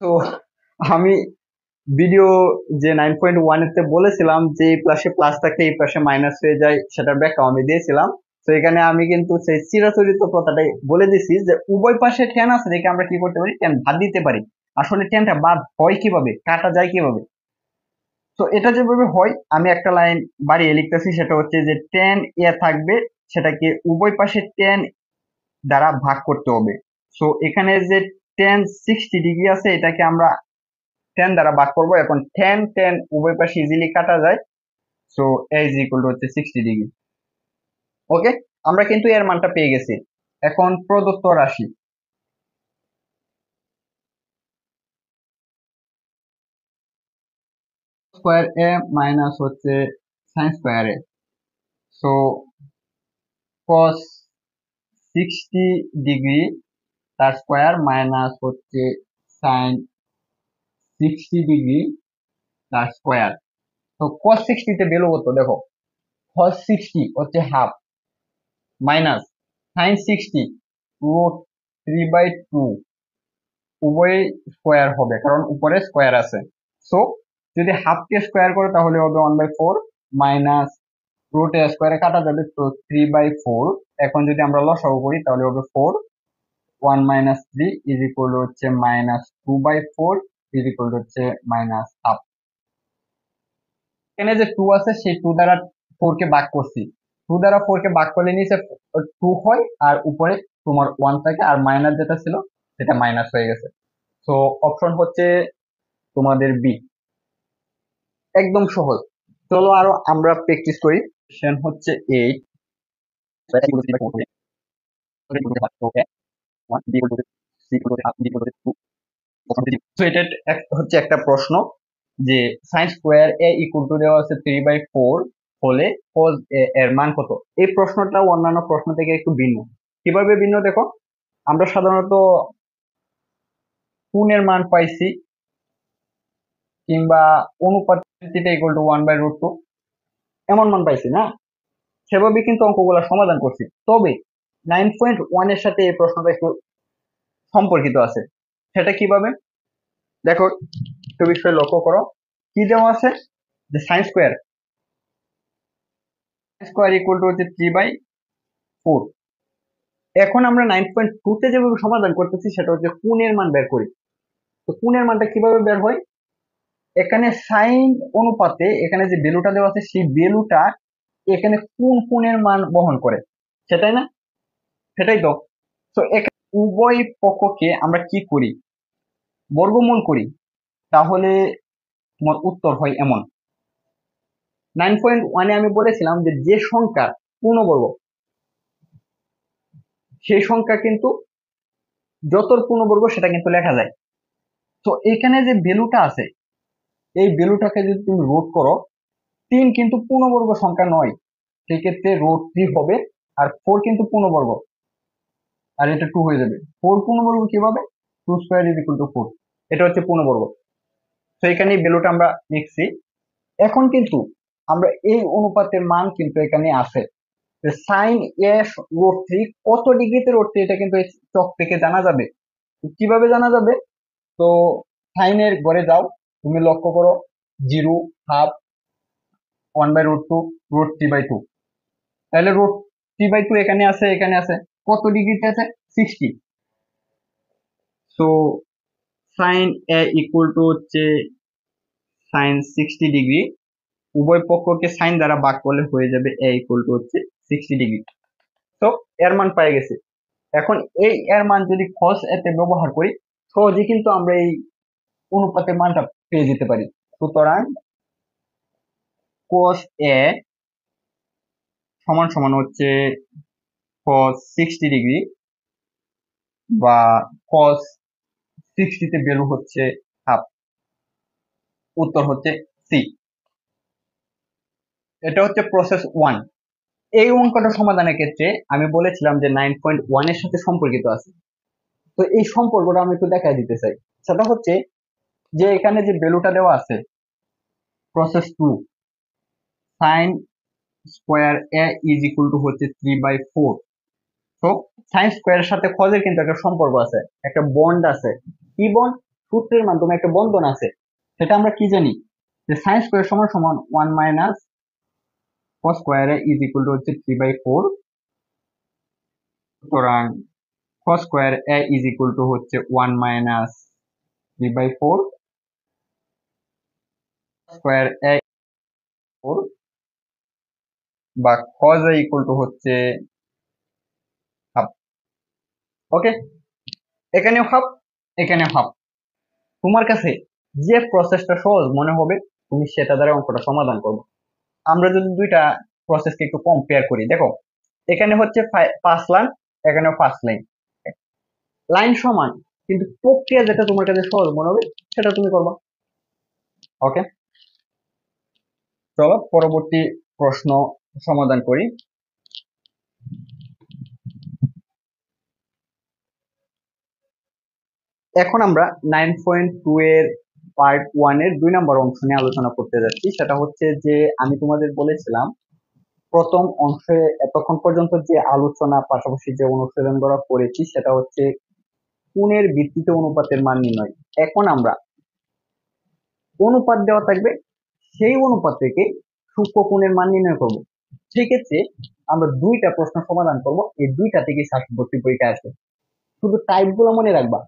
তো আমি ভিডিও যে 9.1 এতে বলেছিলাম যে এই পাশে প্লাস থাকলে এই পাশে মাইনাস হয়ে যায়, সেটার ব্যাখ্যা আমি দিয়েছিলাম। তো এখানে আমি কিন্তু সেই চিরাচরিত কথাটাই বলে দিছি যে উভয় পাশে tan আছে দেখে আমরা কি করতে পারি, tan বাদ দিতে পারি। আসলে tanটা বাদ হয় কিভাবে, কাটা যায় কিভাবে? তো এটা যেভাবে হয় আমি একটা লাইন বাড়িয়ে লিখতেছি, সেটা হচ্ছে যে tan a থাকবে, সেটাকে উভয় পাশে tan দ্বারা ভাগ করতে হবে। সো এখানে যে tan 60 ডিগ্রি আছে এটাকে আমরা tan দ্বারা ভাগ করব। এখন tan tan উভয় পাশে ইজিলি কাটা যায়। So a is equal to হচ্ছে 60 ডিগ্রি। ওকে, আমরা কিন্তু এর মানটা পেয়ে গেছি। এখন প্রদত্ত রাশি স্কোয়ার এ মাইনাস হচ্ছে সাইন স্কোয়ার এ। সো cos 60 ডিগ্রি তার স্কোয়ার মাইনাস হচ্ছে সাইন 60 ডিগ্রি তার স্কোয়ার। তো cos 60 তে ভ্যালু কত দেখো, cos 60 হচ্ছে হাফ মাইনাস সাইন 60 রুট 3/2, উভয় স্কোয়ার হবে কারণ উপরে স্কোয়ার আছে। সো যদি হাফ কে স্কোয়ার করে তাহলে হবে 1/4 মাইনাস রুট এ স্কোয়ারে কাটা যাবে, তো 3/4। এখন যদি আমরা লসাগু করি তাহলে হবে 4, 1 মাইনাস 3 ইজ ইকুয়াল হচ্ছে মাইনাস 2/4 ইজ ইকুয়াল হচ্ছে মাইনাস হাফ। এখানে যে 2 আছে সেই 2 দ্বারা 4 কে ভাগ করছি, 2 দ্বারা 4 কে ভাগ করলে নিচে 2 হয় আর উপরে তোমার 1 থাকে, আর মাইনাস যেটা ছিল সেটা মাইনাস হয়ে গেছে। সো অপশন হচ্ছে তোমাদের বি, একদম সহজ। চলো আরো আমরা প্র্যাকটিস করি। কোশ্চেন হচ্ছে 8, তো এটা হচ্ছে একটা প্রশ্ন যে sine square A equal to দেওয়া আছে 3/4 হলে cos a এর মান কত। এই প্রশ্নটা অন্যান্য প্রশ্ন থেকে একটু ভিন্ন। কিভাবে ভিন্ন দেখো, আমরা সাধারণত কোণের মান পাইছি কিংবা অনুপাত থিটা ইকুয়াল টু 1/√2 এমন মান পাইছি না, সেভাবে কিন্তু অঙ্কগুলো সমাধান করছি। তবে 9.1 এর সাথে এই প্রশ্নটা একটু সম্পর্কিত আছে। সেটা কিভাবে দেখো, একটু বিষয় লক্ষ্য করো। কি দেওয়া আছে যে sine square square equal to হচ্ছে 3/4। এখন আমরা 9.2 তে যেভাবে সমাধান করতেছি সেটা হচ্ছে কোণের মান বের করি। তো কোণের মানটা কিভাবে বের হয়, এখানে সাইন অনুপাতে এখানে যে ভ্যালুটা দেওয়া আছে সেই ভ্যালুটা এখানে কোন কোণের মান বহন করে, সেটাই না, সেটাই তো। তো এখানে উভয় পক্ষকে আমরা কি করি, বর্গমূল করি, তাহলে তোমার উত্তর হয় এমন। 9.1 এ আমি বলেছিলাম যে যে সংখ্যা পূর্ণবর্গ সেই সংখ্যা কিন্তু যতর পূর্ণবর্গ সেটা কিন্তু লেখা যায়। তো এখানে যে ভ্যালুটা আছে এই ভ্যালুটাকে যদি তুমি রুট করো, 3 কিন্তু পূর্ণবর্গ সংখ্যা নয়, সেক্ষেত্রে √3 হবে। আর 4 কিন্তু পূর্ণবর্গ, আর এটা 2 হয়ে যাবে। 4 পূর্ণবর্গ কিভাবে, 2 স্কয়ার ইজ ইকুয়াল টু 4, এটা হচ্ছে পূর্ণবর্গ। তো এখানে ভ্যালুটা আমরা লিখছি। এখন কিন্তু আমরা এই অনুপাতের মান কিন্তু এখানে আছে, সাইন এ √3 কত ডিগ্রিতে √3 এটা কিন্তু এই চক থেকে জানা যাবে। কিভাবে জানা যাবে, তো সাইনের ঘরে যাও, তুমি লক্ষ্য করো 0, হাফ, 1/√2, √3/2, তাহলে √3/2 এখানে আছে, এখানে আছে, কত ডিগ্রিতে আছে, 60। So sine A equal to হচ্ছে সাইন 60 ডিগ্রি, উভয় পক্ষকে সাইন দ্বারা ভাগ করলে হয়ে যাবে এ ইকুয়াল টু হচ্ছে 60 ডিগ্রি। তো এর মান পেয়ে গেছে। এখন এই এর মান যদি cos এতে ব্যবহার করি সহজে কিন্তু আমরা এই অনুপাতের মানটা পেয়ে যেতে পারি। সুতরাং cos এ সমান সমান হচ্ছে cos 60 ডিগ্রি, বা cos 60 তে ভ্যালু হচ্ছে হাফ, উত্তর হচ্ছে সি। এটা হচ্ছে প্রসেস 1। এই অঙ্কটা সমাধানের ক্ষেত্রে আমি বলেছিলাম যে 9.1 এর সাথে সম্পর্কিত আছে। তো এই সম্পর্কটা আমি একটু দেখাই দিতে চাই। সেটা হচ্ছে যে এখানে যে ভ্যালুটা দেওয়া আছে process 2 sine square A is equal to হচ্ছে 3/4। তো সাইন স্কোয়ারের সাথে কজের কিন্তু একটা সম্পর্ক আছে, একটা বন্ড আছে। কি বন্ড? সূত্রের মাধ্যমে একটা বন্ধন আছে। সেটা আমরা কি জানি, যে সাইন স্কোয়ার সমান সমান 1 minus cos square A is equal to হচ্ছে 3/4। সুতরাং cos square A is equal to হচ্ছে 1 মাইনাস 3/4 স্কোয়ার এ 4, বা কজ এ ইকুয়াল টু হচ্ছে হাফ। ওকে, এখানেও হাফ, এখানেও হাফ। তোমার কাছে যে প্রসেসটা সহজ মনে হবে তুমি সেটা দ্বারা অঙ্কটা সমাধান করবে। আমরা যদি দুইটা প্রসেসকে একটু কম্পেয়ার করি, দেখো এখানে হচ্ছে 5 লাইন, এখানেও 5 লাইন, লাইন সমান, কিন্তু প্রক্রিয়া যেটা তোমার কাছে সহজ মনে হবে সেটা তুমি করবা। ওকে, চলো পরবর্তী প্রশ্ন সমাধান করি। এখন আমরা 9.2 এর পার্ট 1 এর 2 নম্বর অংশ নিয়ে আলোচনা করতে যাচ্ছি। সেটা হচ্ছে যে আমি তোমাদের বলেছিলাম প্রথম অংশে এতক্ষণ পর্যন্ত যে আলোচনা পাশাপাশি যে অনুশীলন করা করেছি সেটা হচ্ছে কোণের ভিত্তিতে অনুপাতের মান নির্ণয়। এখন আমরা অনুপাত দেওয়া থাকবে, সেই অনুপাত থেকে সূক্ষ্ম কোণের মান নির্ণয় করব। সেক্ষেত্রে আমরা দুইটা প্রশ্ন সমাধান করব, এই দুইটা থেকে ভর্তি পরীক্ষা আসবে। শুধু টাইপ গুলো মনে রাখবা,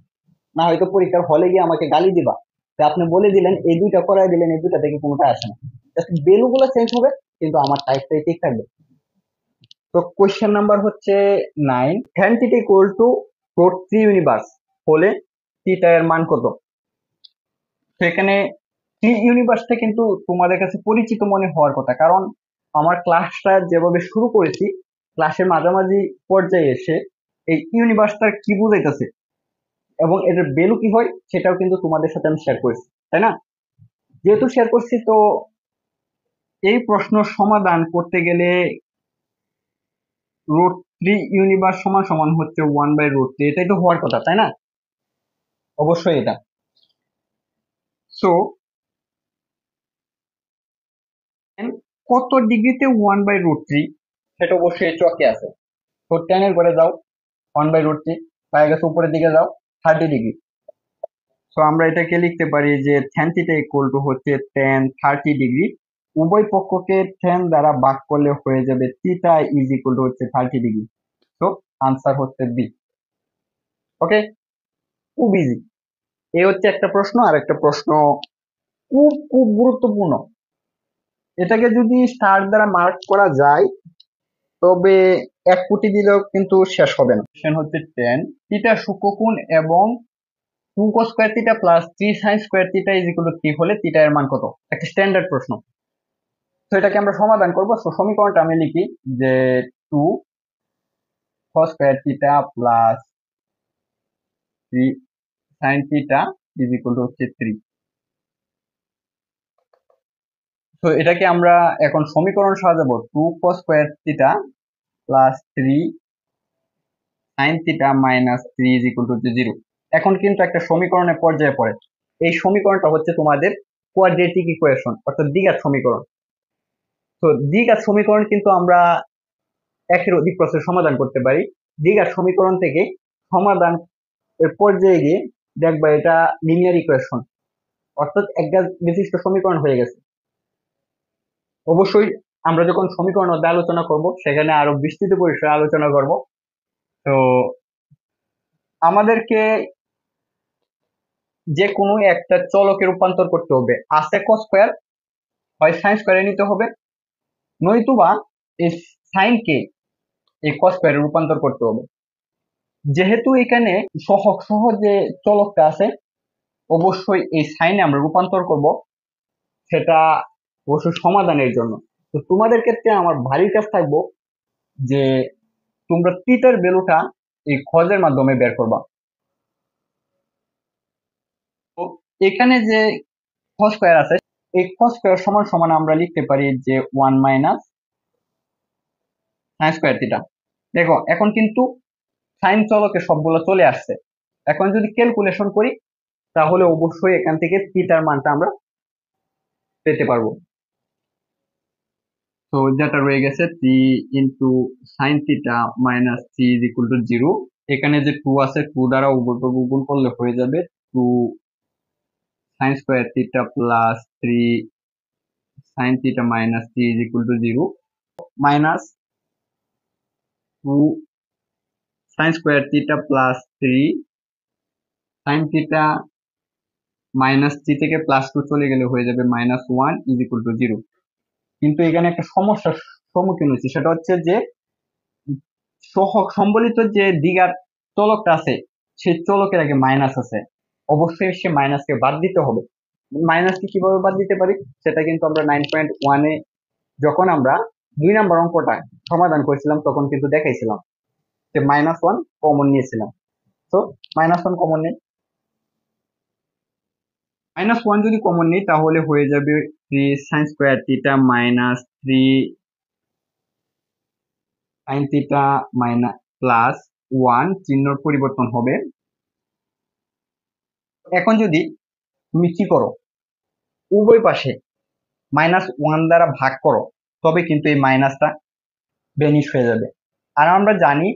না হয়তো পরীক্ষার হলে গিয়ে আমাকে গালি দিবা যে আপনি বলে দিলেন এই দুইটা করাই দিলেন, এই দুইটা থেকে কোনোটা আসে না। জাস্ট ভ্যালু গুলো চেঞ্জ হবে, কিন্তু আমার টাইপটাই ঠিক থাকবে। তো কোয়েশ্চেন নাম্বার হচ্ছে 9, tan theta equal two √3 universe হলে থিটা এর মান কত? তো এখানে 3 ইউনিভার্সটা কিন্তু তোমাদের কাছে পরিচিত মনে হওয়ার কথা, কারণ আমার ক্লাসটা যেভাবে শুরু করেছি ক্লাসের মাঝামাঝি পর্যায়ে এসে এই ইউনিভার্সটার কি বুঝাইতেছে এবং এটার ভ্যালু কি হয় সেটাও কিন্তু তোমাদের সাথে আমি শেয়ার করেছি, তাই না? যেহেতু শেয়ার করছি, তো এই প্রশ্ন সমাধান করতে গেলে √3 ইউনিভার্স সমান সমান হচ্ছে 1/√3, এটাই তো হওয়ার কথা, তাই না? অবশ্যই এটা। সো কত ডিগ্রিতে 1/√3 সেটা অবশ্যই চকে আছে। তো 10 এর ঘরে যাও, 1/√3 পায়ে গেছে, উপরের দিকে যাও 30 ডিগ্রি। তো আমরা এটাকে লিখতে পারি যে tan থিটা ইকুয়াল টু হচ্ছে tan 30 ডিগ্রি। উভয় পক্ষকে tan দ্বারা ভাগ করলে হয়ে যাবে থিটা ইজ ইকুয়াল টু হচ্ছে 30 ডিগ্রি। তো আনসার হচ্ছে বি। ওকে, খুব ইজি। এই হচ্ছে একটা প্রশ্ন। আর একটা প্রশ্ন খুব খুব গুরুত্বপূর্ণ, এটাকে যদি স্টার দ্বারা মার্ক করা যায় তবে 1 কোটি দিলেও কিন্তু শেষ হবে না। কোশ্চেন হচ্ছে 10 থিটা সূক্ষ্মকোণ এবং 2 cos square theta plus 3 sin square theta is equal two 3 হলে থিটা এর মান কত? একটা স্ট্যান্ডার্ড প্রশ্ন। তো এটাকে আমরা সমাধান করব। তো সমীকরণটা আমি লিখি যে 2 cos square theta plus 3 sin theta is equal to হচ্ছে 3। তো এটাকে আমরা এখন সমীকরণ সাজাবো, 2 cos square theta plus 3 sin theta minus 3 is equal two 0। এখন কিন্তু একটা সমীকরণের পর্যায়ে পড়ে। এই সমীকরণটা হচ্ছে তোমাদের কোয়াড্রেটিক ইকুয়েশন, অর্থাৎ দ্বিঘাত সমীকরণ। তো দ্বিঘাত সমীকরণ কিন্তু আমরা একের অধিক প্রশ্নের সমাধান করতে পারি। দ্বিঘাত সমীকরণ থেকে সমাধান এর পর্যায়ে গিয়ে দেখবা এটা লিনিয়ার ইকুয়েশন, অর্থাৎ একঘাত বিশিষ্ট সমীকরণ হয়ে গেছে। অবশ্যই আমরা যখন সমীকরণ অধ্যায় আলোচনা করব সেখানে আরো বিস্তৃত পরিসরে আলোচনা করব। তো আমাদেরকে যে কোনো একটা চলকে রূপান্তর করতে হবে, আছে cos স্কয়ার হয় sin স্কয়ারে নিতে হবে, নয়তুবা এই sin কে এই cos স্কয়ারে রূপান্তর করতে হবে। যেহেতু এখানে সহগ সহ যে চলকটা আছে অবশ্যই এই সাইনে আমরা রূপান্তর করব, সেটা অবশ্যই সমাধানের জন্য। তো তোমাদের ক্ষেত্রে আমার ভারী কাজ থাকবো যে তোমরা থিটার ভ্যালুটা এই খজের মাধ্যমে বের করবা। তো এখানে যে cos স্কয়ার আছে, এই cos স্কয়ার সমান সমান আমরা লিখতে পারি যে 1 মাইনাস sin স্কয়ার থিটা। দেখো এখন কিন্তু সাইন চলকে সবগুলো চলে আসছে। এখন যদি ক্যালকুলেশন করি তাহলে অবশ্যই এখান থেকে থিটার মানটা আমরা পেতে পারবো। তো যেটা রয়ে গেছে 3 × sin θ - 3 = 0। এখানে যে 2 আছে 2 দ্বারা উভয় পক্ষ গুণ করলে হয়ে যাবে 2 sin² θ + 3 sin θ - 3 = 0, minus 2 sin² θ + 3 sin θ - 3 থেকে +2 চলে গেলে হয়ে যাবে -1 = 0। কিন্তু এখানে একটা সমস্যার সম্মুখীন হয়েছি, সেটা হচ্ছে যে সহগ সম্বলিত যে দ্বিঘাত চলকটা আছে সেই চলকের আগে মাইনাস আছে, অবশ্যই সে মাইনাসকে বাদ দিতে হবে। মাইনাসকে কিভাবে বাদ দিতে পারি সেটা কিন্তু আমরা 9.1 এ যখন আমরা 2 নম্বর অঙ্কটা সমাধান করেছিলাম তখন কিন্তু দেখাইছিলাম যে -1 কমন নিয়েছিলাম। তো -1 কমন নেই, -1 যদি কমন নিই তাহলে হয়ে যাবে 3 sin² θ - 3 sin θ +1, চিহ্নর পরিবর্তন হবে। এখন যদি তুমি কি করো, উভয় পাশে -1 দ্বারা ভাগ করো, তবে কিন্তু এই মাইনাসটা ভ্যানিশ হয়ে যাবে। আর আমরা জানি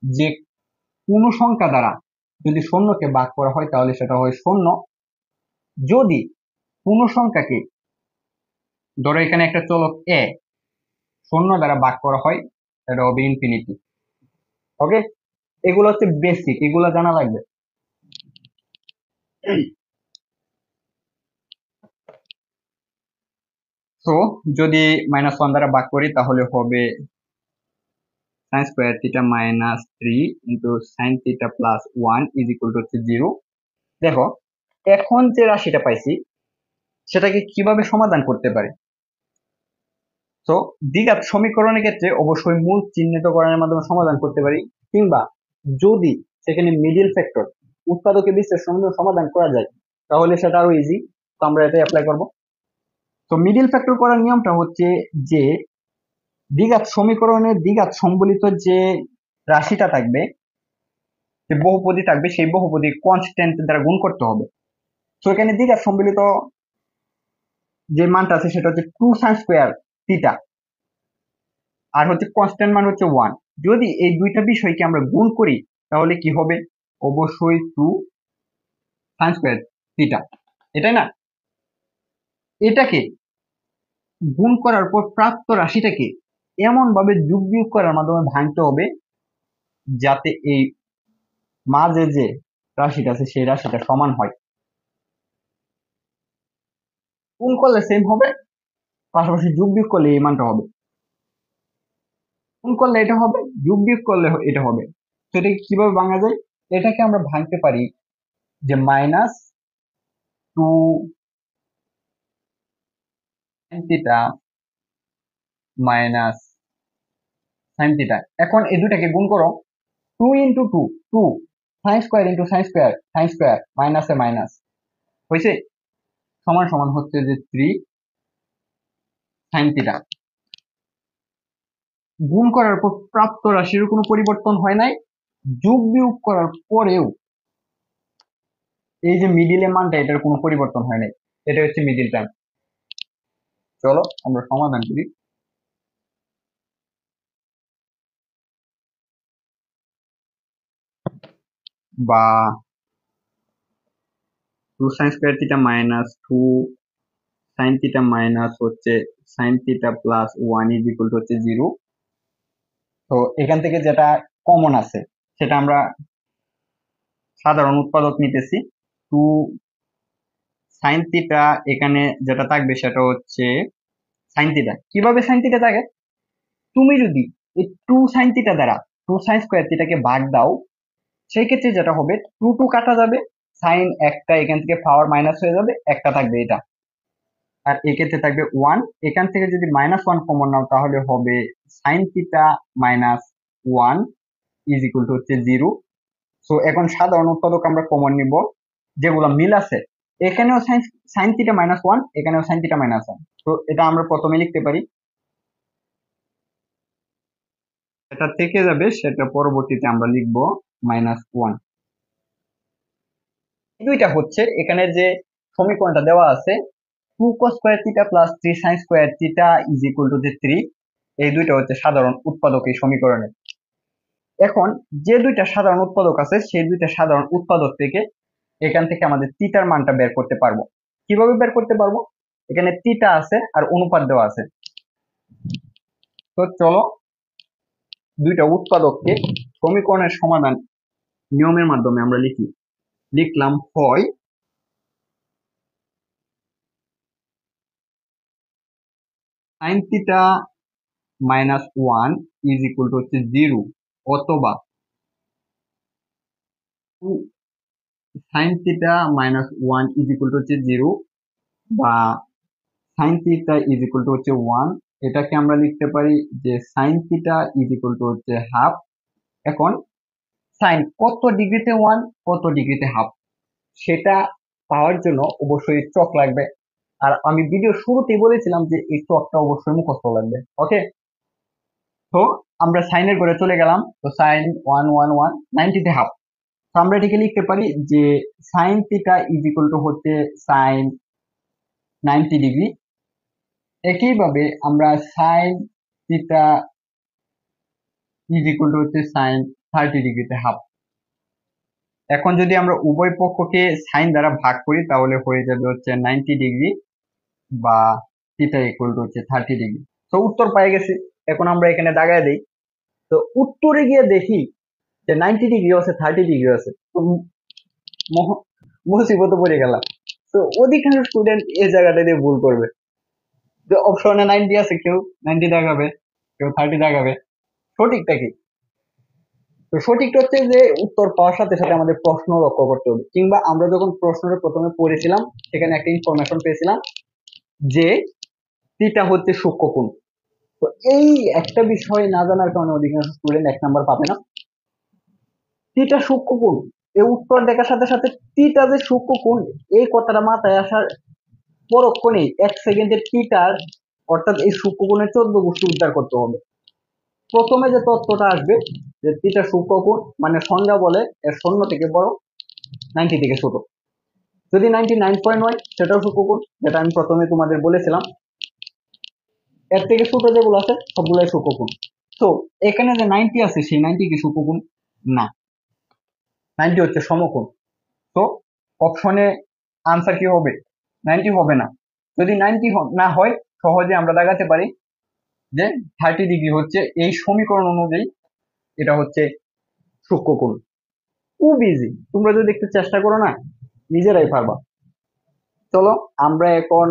যে কোন সংখ্যা দ্বারা যদি শূন্যকে ভাগ করা হয় তাহলে সেটা হয় শূন্য। যদি কোন সংখ্যাকে, ধরো এখানে একটা চলক এ শূন্য দ্বারা ভাগ করা হয় সেটা হবে ইনফিনিটি। ওকে, এগুলো হচ্ছে বেসিক, এগুলো জানা লাগবে। তো যদি -1 দ্বারা ভাগ করি তাহলে হবে sin² θ - 3 sin θ + 1 = 0। দেখো এখন যে রাশিটা পাইছি সেটাকে কিভাবে সমাধান করতে পারি। তো দ্বিঘাত সমীকরণের ক্ষেত্রে অবশ্যই মূল চিহ্নিতকরণের মাধ্যমে সমাধান করতে পারি, কিংবা যদি সেখানে মিডিল ফ্যাক্টর উৎপাদকে বিশ্লেষণ সমাধান করা যায় তাহলে সেটা আরো ইজি। তো আমরা এটাই অ্যাপ্লাই করব। তো মিডিল ফ্যাক্টর করার নিয়মটা হচ্ছে যে দ্বিঘাত সমীকরণের দ্বিঘাত সম্বলিত যে রাশিটা থাকবে, যে বহুপদী থাকবে, সেই বহুপদী কনস্ট্যান্ট দ্বারা গুণ করতে হবে। তো এখানে দ্বিঘাত সম্বলিত যে মানটা আছে সেটা হচ্ছে 2 sin² θ, আর হচ্ছে কনস্ট্যান্ট মান হচ্ছে 1। যদি এই দুইটা বিষয়কে আমরা গুণ করি তাহলে কি হবে, অবশ্যই 2 sin² θ, এটাই না? এটাকে গুণ করার পর প্রাপ্ত রাশিটাকে এমন ভাবে যোগ বিয়োগ করার মাধ্যমে ভাঙতে হবে যাতে এই মাঝে যে রাশিটা আছে সেই রাশিটা সমান হয়। গুণ করলে সেম হবে, পাশাপাশি যোগ বিয়োগ করলে এই মানটা হবে। গুণ করলে এটা হবে, যোগ বিয়োগ করলে এটা হবে। তো এটাকে কিভাবে ভাঙা যায়? এটাকে আমরা ভাঙতে পারি যে -2 sin θ sin θ। এখন এই দুটাকে গুণ করো, 2 × 2 2 sin² × sin² মাইনাসে মাইনাস হয়েছে, সমান সমান হচ্ছে যে 3 sin θ। গুণ করার পর প্রাপ্ত রাশির কোনো পরিবর্তন হয় নাই, যোগ বিয়োগ করার পরেও এই যে মিডিলের মানটা এটার কোনো পরিবর্তন হয় নাই, এটা হচ্ছে মিডিল টার্ম। চলো আমরা সমাধান করি। বা 2 sin² θ - 2 sin θ মাইনাস হচ্ছে sin θ + 1 হচ্ছে 0। তো এখান থেকে যেটা কমন আছে সেটা আমরা সাধারণ উৎপাদক নিতেছি। 2 sin θ, এখানে যেটা থাকবে সেটা হচ্ছে sin θ। কিভাবে sin θ থাকে? তুমি যদি এই 2 sin θ দ্বারা 2 sin² θ কে ভাগ দাও, সেই ক্ষেত্রে যেটা হবে 2 2 কাটা যাবে, সাইন একটা এখান থেকে পাওয়ার মাইনাস হয়ে যাবে, একটা থাকবে এটা, আর এক্ষেত্রে থাকবে 1। এখান থেকে যদি -1 কমন নাও তাহলে হবে sin θ - 1 হচ্ছে 0। সো এখন সাধারণ উৎপাদক আমরা কমন নিব, যেগুলো মিল আছে, এখানেও sin θ - 1, এখানেও sin θ - 1। তো এটা আমরা প্রথমে লিখতে পারি, এটা থেকে যাবে, সেটা পরবর্তীতে আমরা লিখবো -1। দুইটা হচ্ছে এখানে যে সমীকরণটা দেওয়া আছে 2 cos² θ + 3 sin² θ = 3। এই দুইটা হচ্ছে সাধারণ উৎপাদক এই সমীকরণে। এখন যে দুইটা সাধারণ উৎপাদক আছে সেই দুইটা সাধারণ উৎপাদক থেকে এখান থেকে আমাদের থিটার মানটা বের করতে পারবো। কিভাবে বের করতে পারবো? এখানে থিটা আছে আর অনুপাত দেওয়া আছে। তো চলো দুইটা উৎপাদককে সমীকরণের সমাধান নিয়মের মাধ্যমে আমরা লিখলাম হয় sine theta -1 is equal to হচ্ছে 0, অথবা sine theta -1 is equal to হচ্ছে 0, বা sine theta is equal to হচ্ছে 1। এটাকে আমরা লিখতে পারি যে sine theta is equal to হচ্ছে হাফ। এখন সাইন কত ডিগ্রিতে 1 কত ডিগ্রিতে হাফ সেটা পাওয়ার জন্য অবশ্যই চক লাগবে। আর আমি ভিডিও শুরুতেই বলেছিলাম যে এই চকটা অবশ্যই মুখস্থ লাগবে। ওকে, তো আমরা সাইনের ঘরে চলে গেলাম। তো সাইন 1 90 তে হাফ। তো আমরা এটাকে লিখতে পারি যে sine theta is equal to হচ্ছে সাইন 90 ডিগ্রি। একইভাবে আমরা sine theta is equal to হচ্ছে সাইন 30 ডিগ্রিতে হাফ। এখন যদি আমরা উভয় পক্ষকে সাইন দ্বারা ভাগ করি তাহলে হয়ে যাবে হচ্ছে 90 ডিগ্রি বা থিটা ইকুয়াল টু হচ্ছে 30 ডিগ্রি। তো উত্তর পেয়ে গেছি। এখন আমরা এখানে দাগায় দিই। তো উত্তরে গিয়ে দেখি যে 90 ডিগ্রি আছে 30 ডিগ্রি আছে। তো মুসিবতে পড়ে গেলাম। তো অধিকাংশ স্টুডেন্ট এই জায়গাটা দিয়ে ভুল করবে, যে অপশনে 90 আছে কেউ 90 দেখাবে, কেউ 30 দেখাবে। সঠিকটা কি? তো সঠিকটা হচ্ছে যে উত্তর পাওয়ার সাথে সাথে আমাদের প্রশ্ন লক্ষ্য করতে হবে, কিংবা আমরা যখন প্রশ্নটা প্রথমে পড়েছিলাম সেখানে একটা ইনফরমেশন পেয়েছিলাম যে থিটা হচ্ছে সূক্ষ্মকোণ। তো এই একটা বিষয় না জানার কারণে অধিকাংশ স্টুডেন্ট 1 নাম্বার পাবে না। থিটা সূক্ষ্মকোণ, এই উত্তর দেখার সাথে সাথে থিটা যে সূক্ষ্মকোণ এই কথাটা মাথায় আসার পরক্ষণেই 1 সেকেন্ডের থিটার অর্থাৎ এই সূক্ষ্মকোণের 14 গোষ্ঠী উদ্ধার করতে হবে। প্রথমে যে তথ্যটা আসবে যে থিটা সূক্ষ্মকোণ, মানে সংজ্ঞা বলে এর 0 থেকে বড়, 90 থেকে ছোট। যদি 99 হয় সেটাও সূক্ষ্মকোণ, যেটা আমি প্রথমে তোমাদের বলেছিলাম। এর থেকে ছোট যেগুলো আছে সবগুলাই সূক্ষ্মকোণ। তো এখানে যে 90 আছে সেই 90 কি সূক্ষ্মকোণ? না, 90 হচ্ছে সমকোণ। তো অপশনে আনসার কি হবে? 90 হবে না। যদি 90 না হয় সহজে আমরা দেখাতে পারি যে 30 ডিগ্রি হচ্ছে এই সমীকরণ অনুযায়ী এটা হচ্ছে সূক্ষ্মকোণ। খুব ইজি, তোমরা যদি একটু চেষ্টা করো না নিজেরাই পারবা। চলো আমরা এখন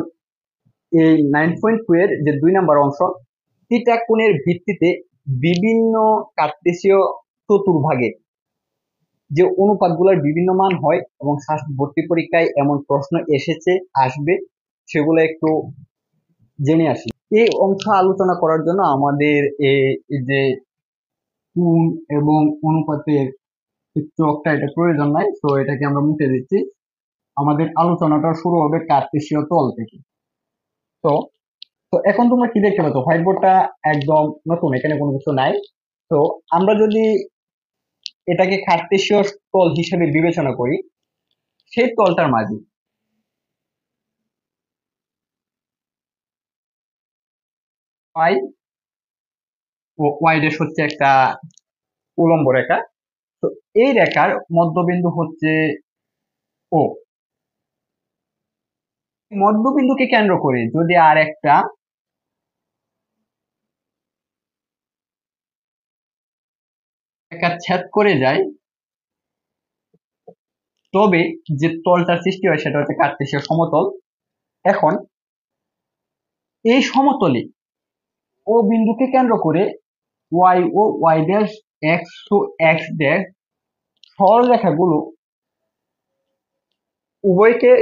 এই 9.2 এর যে 2 নাম্বার অংশ, থিটা কোণের ভিত্তিতে বিভিন্ন কার্তেশীয় চতুর্ভাগে যে অনুপাতগুলোর বিভিন্ন মান হয় এবং ভর্তি পরীক্ষায় এমন প্রশ্ন এসেছে আসবে সেগুলো একটু জেনে আসি। এই অংশ আলোচনা করার জন্য আমাদের এই যে কোণ এবং অনুপাতের চকটা এটা প্রয়োজন নাই, তো এটাকে আমরা মুছে দিচ্ছি। আমাদের আলোচনাটা শুরু হবে কার্তেশীয় তল থেকে। তো তো এখন তোমরা কি দেখতে পাচ্ছ, হোয়াইট বোর্ডটা একদম নতুন, এখানে কোনো কিছু নাই। তো আমরা যদি এটাকে কার্তেশীয় তল হিসেবে বিবেচনা করি, সেই তলটার মাঝে পাই ও ওয়াই ড্যাশ হচ্ছে একটা উলম্ব রেখা। তো এই রেখার মধ্যবিন্দু হচ্ছে ও। মধ্যবিন্দুকে কেন্দ্র করে যদি আর একটা রেখা ছেদ করে যায় তবে যে তলটার সৃষ্টি হয় সেটা হচ্ছে কার্তেশীয় সমতল। এখন এই সমতলে ও বিন্দুকে কেন্দ্র করে ওয়াই ও ওয়াই ড্যাশ এক্স ও এক্স ড্যাশ সরলরেখাগুলো উভয়কে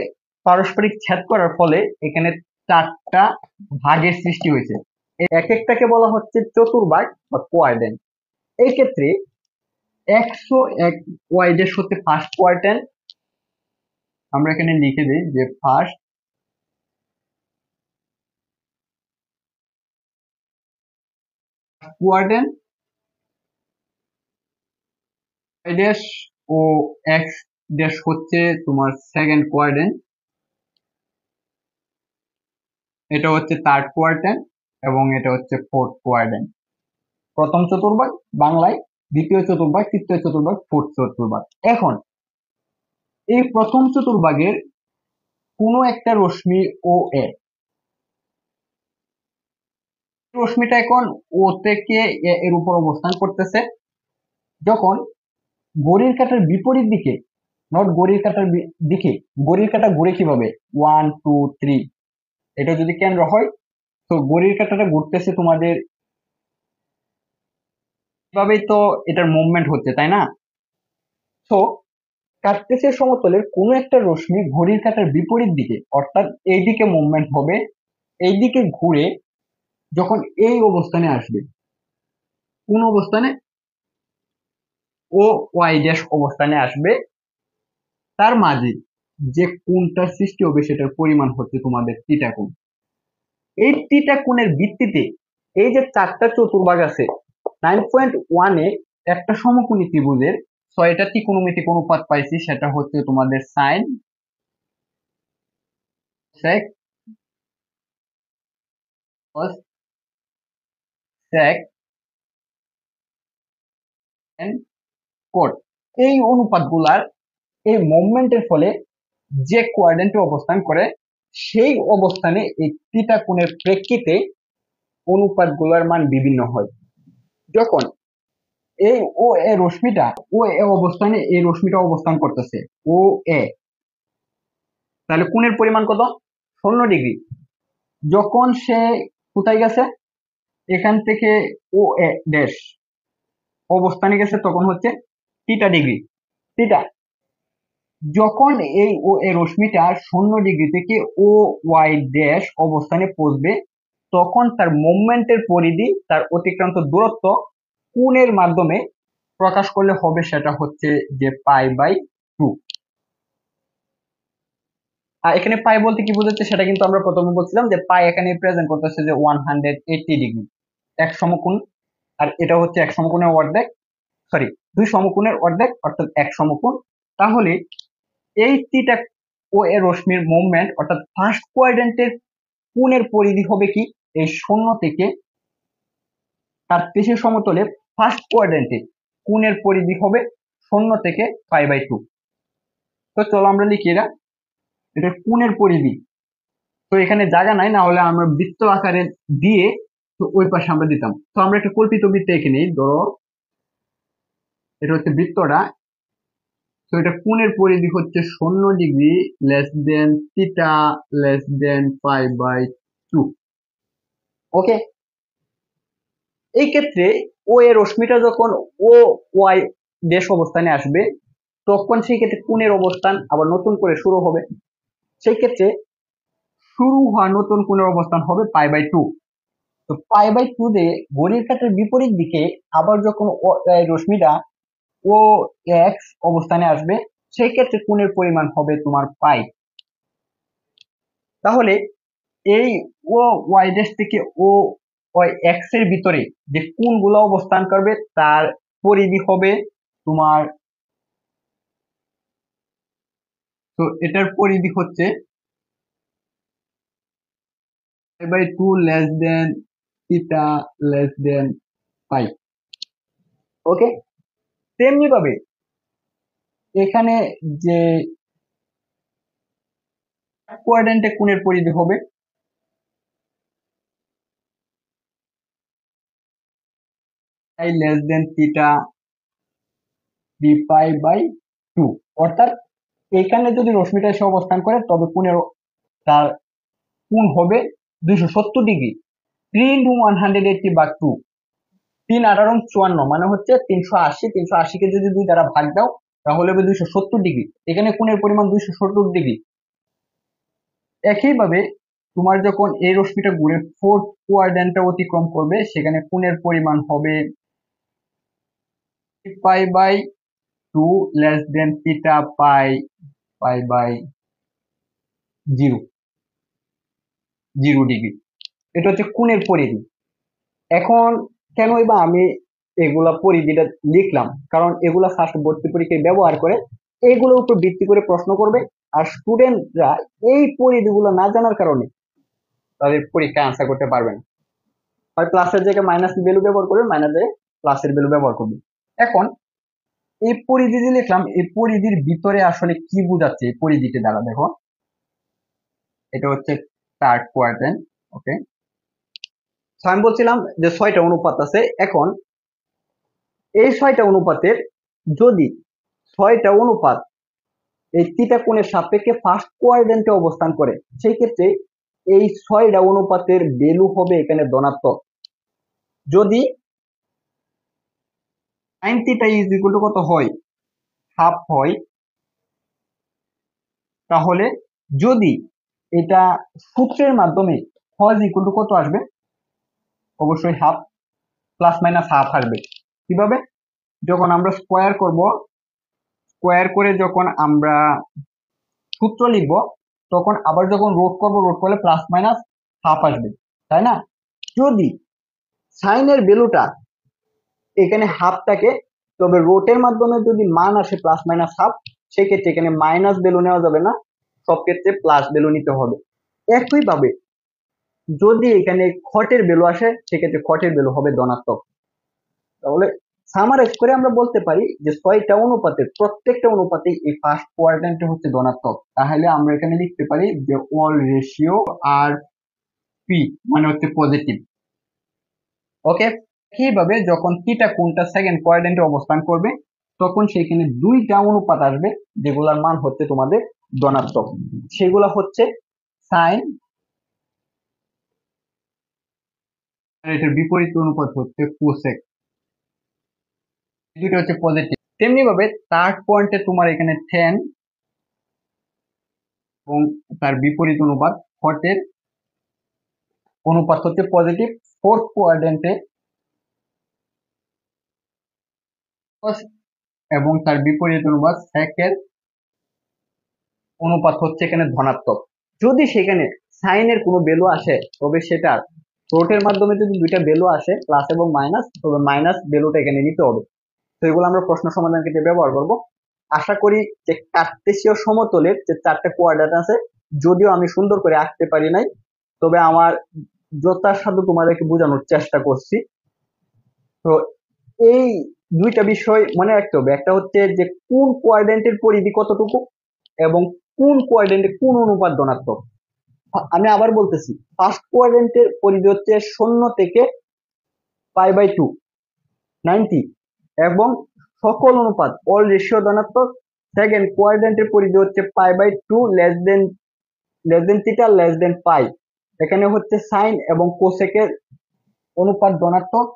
পারস্পরিক ছেদ করার ফলে এখানে 4টা ভাগের সৃষ্টি হয়েছে। এক একটাকে বলা হচ্ছে চতুর্ভাগ বা কোয়াড্রেন্ট। এই ক্ষেত্রে এক্স ও ওয়াই ড্যাশ হচ্ছে ফার্স্ট কোয়াড্রেন্ট। আমরা এখানে লিখে দিই যে first quadrant, Y dash O x dash হচ্ছে তোমার সেকেন্ড কোয়াড্রেন্ট, এটা হচ্ছে থার্ড কোয়াড্রেন্ট, এবং এটা হচ্ছে ফোর্থ কোয়াড্রেন্ট। প্রথম চতুর্ভাগ বাংলায়, দ্বিতীয় চতুর্ভাগ, তৃতীয় চতুর্ভাগ, ফোর্থ চতুর্ভাগ। এখন এই প্রথম চতুর্ভাগের কোনো একটা রশ্মি ও এ, রশ্মিটা এখন ও থেকে এর উপর অবস্থান করতেছে। যখন ঘড়ির কাঁটার বিপরীত দিকে, নট ঘড়ির কাঁটার দিকে, ঘড়ির কাঁটা ঘুরে কিভাবে 1 2 3, এটা যদি কেন্দ্র হয়, তো ঘড়ির কাঁটাটা ঘুরতেছে তোমাদের এভাবেই, তো এটার মুভমেন্ট হচ্ছে, তাই না? তো কার্তেসের সমতলের কোনো একটা রশ্মি ঘড়ির কাঁটার বিপরীত দিকে, অর্থাৎ এইদিকে মুভমেন্ট হবে, এইদিকে ঘুরে যখন এই অবস্থানে আসবে, কোন অবস্থানে, ও ওয়াই ড্যাশ অবস্থানে আসবে, তার মাঝে যে কোণটার সৃষ্টি হবে সেটার পরিমাণ হচ্ছে তোমাদের থিটা কোণ। এই থিটা কোণের ভিত্তিতে এই যে চারটা চতুর্ভাগ আছে 9.1 এ একটা সমকোণী ত্রিভুজের 6টা ত্রিকোণমিতিক অনুপাত পাইছি, সেটা হচ্ছে তোমাদের sine, sec, cos, sec and cot. এই অনুপাতগুলার এই মুভমেন্টের ফলে যে কোয়াড্রেন্টে অবস্থান করে সেই অবস্থানে এই থিটা কোণের প্রেক্ষিতে অনুপাতগুলোর মান বিভিন্ন হয়। যখন এই ও এ রশ্মিটা ও এ অবস্থানে এই রশ্মিটা অবস্থান করতেছে ও এ, তাহলে কোণের পরিমাণ কত? 0 ডিগ্রি। যখন সে কোথায় গেছে, এখান থেকে ও এ ড্যাশ অবস্থানে গেছে, তখন হচ্ছে থিটা ডিগ্রি, থিটা। যখন এই ও এ রশ্মিটা 0 ডিগ্রি থেকে ও ওয়াই ড্যাশ অবস্থানে পৌঁছবে, তখন তার মুভমেন্টের পরিধি, তার অতিক্রান্ত দূরত্ব কোণের মাধ্যমে প্রকাশ করলে হবে, সেটা হচ্ছে যে π/2। আর এখানে পাই বলতে কি বোঝাচ্ছে সেটা কিন্তু আমরা প্রথমে বলছিলাম যে পাই এখানে প্রেজেন্ট করতেছে যে 180 ডিগ্রি, এক সমকোণ। আর এটা হচ্ছে এক সমকোণের অর্ধেক, সরি, দুই সমকোণের অর্ধেক, অর্থাৎ এক সমকোণ। তাহলে এই থিটা ও এর রশ্মির মুভমেন্ট, অর্থাৎ ফার্স্ট কোয়াড্রেন্টের কোণের পরিধি হবে কি, এই 0 থেকে তার পেশের সমতলে ফার্স্ট কোয়াড্রেন্টে কোণের পরিধি হবে 0 থেকে π/2। তো চলো আমরা লিখি এটা কোণের পরিধি। তো এখানে জায়গা নাই, না হলে আমরা বৃত্ত আকারে দিয়ে তো ওই পাশে আমরা দিতাম। তো আমরা একটা কল্পিত বৃত্ত এঁকে নিই, ধরো এটা হচ্ছে বৃত্তটা। তো এটা কোণের পরিধি হচ্ছে 0 degree less than theta less than π/2। Okay, এই ক্ষেত্রে ও এর রশ্মিটা যখন ও ওয়াই ড্যাশ অবস্থানে আসবে, তখন সেই ক্ষেত্রে কোণের অবস্থান আবার নতুন করে শুরু হবে। সেই ক্ষেত্রে শুরু হওয়া নতুন কোণের অবস্থান হবে π/2। তো π/2 দিয়ে ঘড়ির কাঁটার বিপরীত দিকে আবার যখন রশ্মিটা ও এক্স অবস্থানে আসবে, সেই ক্ষেত্রে কোণের পরিমাণ হবে তোমার পাই। তাহলে এই ও ওয়াই ড্যাশ থেকে ও ওয়াই এক্স এর ভিতরে যে কোণগুলো অবস্থান করবে তার পরিধি হবে তোমার, তো এটার পরিধি হচ্ছে π/2 less than theta less than pi. Okay, তেমনি ভাবে এখানে যে কোয়াড্রেন্টে কোণের পরিধি হবে পাই লেস দেন থিটা π/2। অর্থাৎ এখানে যদি রশ্মিটা এসে অবস্থান করে, তবে কোণের তার কোণ হবে 270 ডিগ্রি। 3 × 180/2, 3 × 8 = 54, মানে হচ্ছে 380। 380-কে যদি 2 দ্বারা ভাগ দাও তাহলে হবে 270 ডিগ্রি। এখানে কোণের পরিমাণ 270 ডিগ্রি। একইভাবে তোমার যখন এই রশ্মিটা ঘুরে ফোর্থ কোয়াড্রেন্টটা অতিক্রম করবে, সেখানে কোণের পরিমাণ হবে π/2 লেস দেন থিটা π/0 ডিগ্রি। এটা হচ্ছে কোণের পরিধি। এখন কেনই বা আমি এগুলা পরিধিটা লিখলাম, কারণ এগুলা ফার্স্ট ভর্তি পরীক্ষায় ব্যবহার করে, এইগুলোর উপর ভিত্তি করে প্রশ্ন করবে। আর স্টুডেন্টরা এই পরিধিগুলো না জানার কারণে তাদের পরীক্ষায় আনসার করতে পারবে না। হয় প্লাসের জায়গায় মাইনাস ভ্যালু ব্যবহার করবে, মাইনাসে প্লাসের ভ্যালু ব্যবহার করবে। এখন এই পরিধি যে লিখলাম, এই পরিধির ভিতরে আসলে কি বোঝাচ্ছে এই পরিধিটি দ্বারা? দেখো, এটা হচ্ছে থার্ড কোয়াড্রেন্ট। ওকে, আমি বলছিলাম যে 6টা অনুপাত আছে। এখন এই 6টা অনুপাতের যদি 6টা অনুপাত এই থিটা কোণের সাপেক্ষে ফার্স্ট কোয়াড্রেন্টে অবস্থান করে, সেই ক্ষেত্রে এই 6টা অনুপাতের ভ্যালু হবে এখানে ধনাত্মক। যদি sin theta is equal to কত হয়, হাফ হয়, তাহলে যদি এটা সূত্রের মাধ্যমে cos ইকুয়াল টু কত আসবে, অবশ্যই হাফ, প্লাস মাইনাস হাফ আসবে। কিভাবে? যখন আমরা স্কোয়ার করব, স্কোয়ার করে যখন আমরা সূত্র লিখব, তখন আবার যখন রোড করব, রোড করলে প্লাস মাইনাস হাফ আসবে, তাই না? যদি সাইনের ভ্যালুটা এখানে হাফ থাকে, তবে রোটের মাধ্যমে যদি মান আসে প্লাস মাইনাস হাফ, সেক্ষেত্রে এখানে মাইনাস ভ্যালু নেওয়া যাবে না, সব ক্ষেত্রে প্লাস ভ্যালু নিতে হবে। একইভাবে যদি এখানে খটের ভ্যালু আসে, সেক্ষেত্রে খটের ভ্যালু হবে ধনাত্মক। তাহলে সামারাইজ করে আমরা বলতে পারি যে 6টা অনুপাতের প্রত্যেকটা অনুপাতে এই ফার্স্ট কোয়াড্রেন্টে হচ্ছে ধনাত্মক। তাহলে আমরা এখানে লিখতে পারি যে অল রেশিও আর পি মানে হচ্ছে পজিটিভ। ওকে, এইভাবে যখন থিটা কোণটা সেকেন্ড কোয়াড্রেন্টে অবস্থান করবে, তখন সেখানে 2টা অনুপাত আসবে যেগুলোর মান হচ্ছে তোমাদের ধনাত্মক। সেগুলো হচ্ছে সাইন, এটার বিপরীত অনুপাত হচ্ছে কোসেক, দুটো হচ্ছে পজিটিভ। তেমনি ভাবে থার্ড পয়েন্টে তোমার এখানে tan এবং তার বিপরীত অনুপাত কটের অনুপাত হচ্ছে পজিটিভ। ফোর্থ কোয়াড্রেন্টে এবং তার বিপরীত অনুপাত সেকের অনুপাত হচ্ছে এখানে ধনাত্মক। যদি সেখানে সাইনের কোনো ভ্যালু আসে, তবে সেটার রোটের মাধ্যমে যদি দুইটা ভ্যালু আসে প্লাস এবং মাইনাস, তবে মাইনাস ভ্যালুটা এখানে নিতে হবে। তো এগুলো আমরা প্রশ্ন সমাধান ক্ষেত্রে ব্যবহার করব। আশা করি যে কার্তেশীয় সমতলের যে 4টা কোয়াড্রেন্ট আছে, যদিও আমি সুন্দর করে আঁকতে পারি নাই, তবে আমার যথাসাধ্য তোমাদেরকে বোঝানোর চেষ্টা করছি। তো এই দুইটা বিষয় মনে রাখতে হবে, একটা হচ্ছে যে কোন কোয়াড্রেন্টের পরিধি কতটুকু এবং কোন কোয়াড্রেন্টে কোন অনুপাত ধনাত্মক। আমি আবার বলতেছি, ফার্স্ট কোয়াড্রেন্টের পরিধি হচ্ছে 0 থেকে π/2 90 এবং সকল অনুপাত অল রেশিও ধনাত্মক। সেকেন্ড কোয়াড্রেন্টের পরিধি হচ্ছে π/2 less than theta less than pi, এখানে হচ্ছে সাইন এবং কোসেকের অনুপাত ধনাত্মক।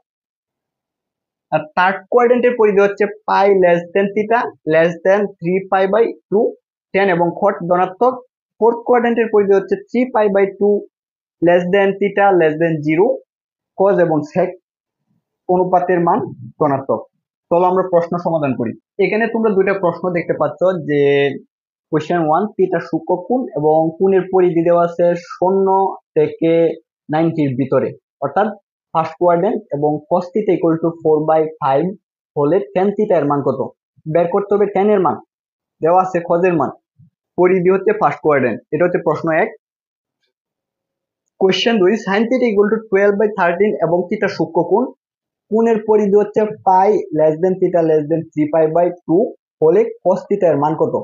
আর থার্ড কোয়াড্রেন্টের পরিধি হচ্ছে pi less than theta less than 3π/2 tan এবং কট ধনাত্মক। ফোর্থ কোয়াড্রেন্টের পরিধি হচ্ছে 3π/2 less than theta less than 0 cos এবং সেক অনুপাতের মান ধনাত্মক। চলো আমরা প্রশ্ন সমাধান করি। এখানে তোমরা দুইটা প্রশ্ন দেখতে পাচ্ছ যে কোশ্চেন 1 থিটা সূক্ষ্ম কোণ এবং কোণের পরিধি দেওয়া আছে 0 থেকে 90 ভিতরে, অর্থাৎ ফার্স্ট কোয়াড্রেন্ট, এবং cos থিটা ইকুয়াল টু 4/5 হলে tan থিটা এর মান কত বের করতে হবে। tan এর মান দেওয়া আছে, cos এর মান, পরিধি হচ্ছে ফার্স্ট কোয়াড্রেন্ট। এটা হচ্ছে প্রশ্ন 1। Question 2 sin theta equal to 12/13 এবং থিটা সূক্ষ্ম কোণ, কোণের পরিধি হচ্ছে pi less than theta less than 3π/2 হলে cos থিটা এর মান কত।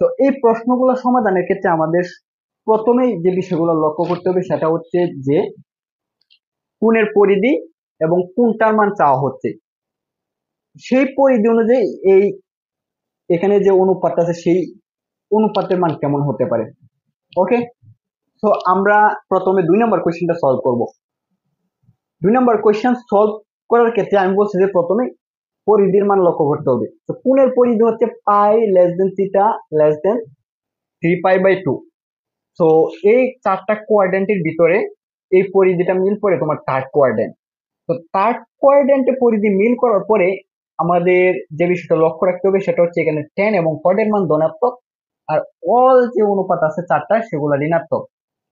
তো এই প্রশ্নগুলো সমাধানের ক্ষেত্রে আমাদের প্রথমেই যে বিষয়গুলো লক্ষ্য করতে হবে সেটা হচ্ছে যে কোণের পরিধি এবং কোণটার মান চাওয়া হচ্ছে, সেই পরিধি অনুযায়ী এই এখানে যে অনুপাতটা আছে সেই অনুপাতের মান কেমন হতে পারে। ওকে, তো আমরা প্রথমে 2 নম্বর কোশ্চেনটা সলভ করব। 2 নম্বর কোশ্চেন সলভ করার ক্ষেত্রে আমি বলছি যে প্রথমে পরিধির মান লক্ষ্য করতে হবে। তো কোণের পরিধি হচ্ছে pi less than theta less than 3π/2। তো এই 4টা কোয়াড্রেন্টের ভিতরে এই পরিধিটা মিল করে তোমার থার্ড কোয়াড্রেন্ট। তো থার্ড কোয়াড্রেন্টে পরিধি মিল করার পরে আমাদের যে বিষয়টা লক্ষ্য রাখতে হবে সেটা হচ্ছে এখানে tan এবং cot এর মান ধনাত্মক, আর অল যে অনুপাত আছে 4টা সেগুলো ঋণাত্মক।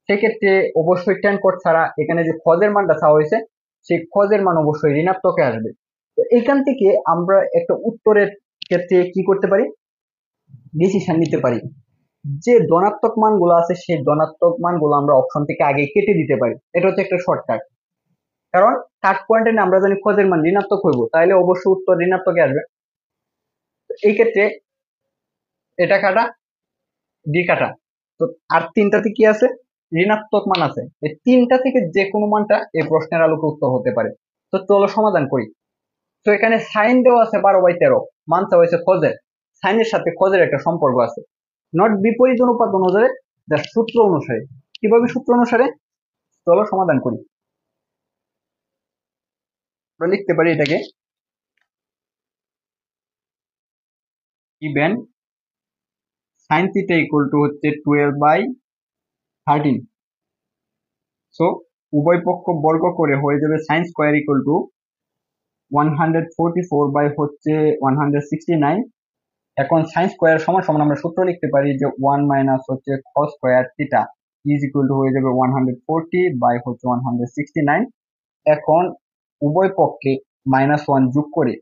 সেক্ষেত্রে অবশ্যই tan cot ছাড়া এখানে যে cos এর মানটা চাওয়া হয়েছে, সেই cos এর মান অবশ্যই ঋণাত্মকে আসবে। তো এখান থেকে আমরা একটা উত্তরের ক্ষেত্রে কি করতে পারি, ডিসিশন নিতে পারি যে ধনাত্মক মানগুলো আছে সেই ধনাত্মক মানগুলো আমরা অপশন থেকে আগে কেটে দিতে পারি। এটা হচ্ছে একটা শর্টকাট। কারণ থার্ড পয়েন্টে আমরা জানি খোঁজের মান ঋণাত্মক হইব, তাহলে অবশ্যই উত্তর ঋণাত্মকে আসবে। এই ক্ষেত্রে এটা কাটা, ডি কাটা। তো আর তিনটাতে কি আছে, ঋণাত্মক মান আছে। এই তিনটা থেকে যে কোনো মানটা এই প্রশ্নের আলোকে উত্তর হতে পারে। তো চলো সমাধান করি। তো এখানে সাইন দেওয়া আছে 12/13, মানটা হয়েছে খোঁজের, সাইনের সাথে খোঁজের একটা সম্পর্ক আছে, নট বিপরীত অনুপাত অনুসারে, যা সূত্র অনুসারে। কিভাবে সূত্র অনুসারে, চলো সমাধান করি। আমরা লিখতে পারি এটাকে even sine theta equal to হচ্ছে 12/13। সো উভয় পক্ষ বর্গ করে হয়ে যাবে sine square equal to 144 by হচ্ছে 169। এখন সাইন স্কোয়ার সমান সমান আমরা সূত্র লিখতে পারি যে 1 মাইনাস হচ্ছে cos square theta is equal two হয়ে যাবে 140 বাই হচ্ছে 169। এখন উভয় পক্ষে -1 যোগ করে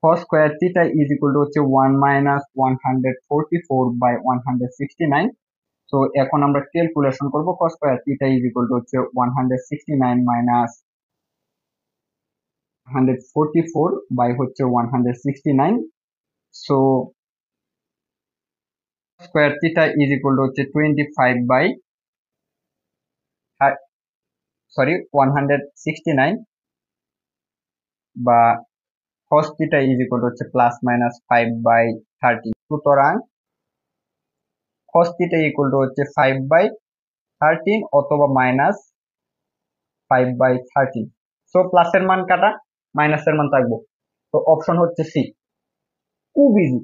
cos square theta is equal to হচ্ছে 1 মাইনাস 144 বাই 169। তো এখন আমরা ক্যালকুলেশন করব, cos square theta is equal to হচ্ছে 169 মাইনাস 144 বাই হচ্ছে 169। So square theta is equal to হচ্ছে 25 বাই 169 বা cos theta is equal to হচ্ছে প্লাস মাইনাস 5/13। সুতরাং cos থিটা ইকুয়াল টু হচ্ছে 5/13 অথবা মাইনাস 5/13। সো প্লাসের মান কাটা, মাইনাসের মান থাকবো। তো অপশন হচ্ছে সি। খুব ইজি,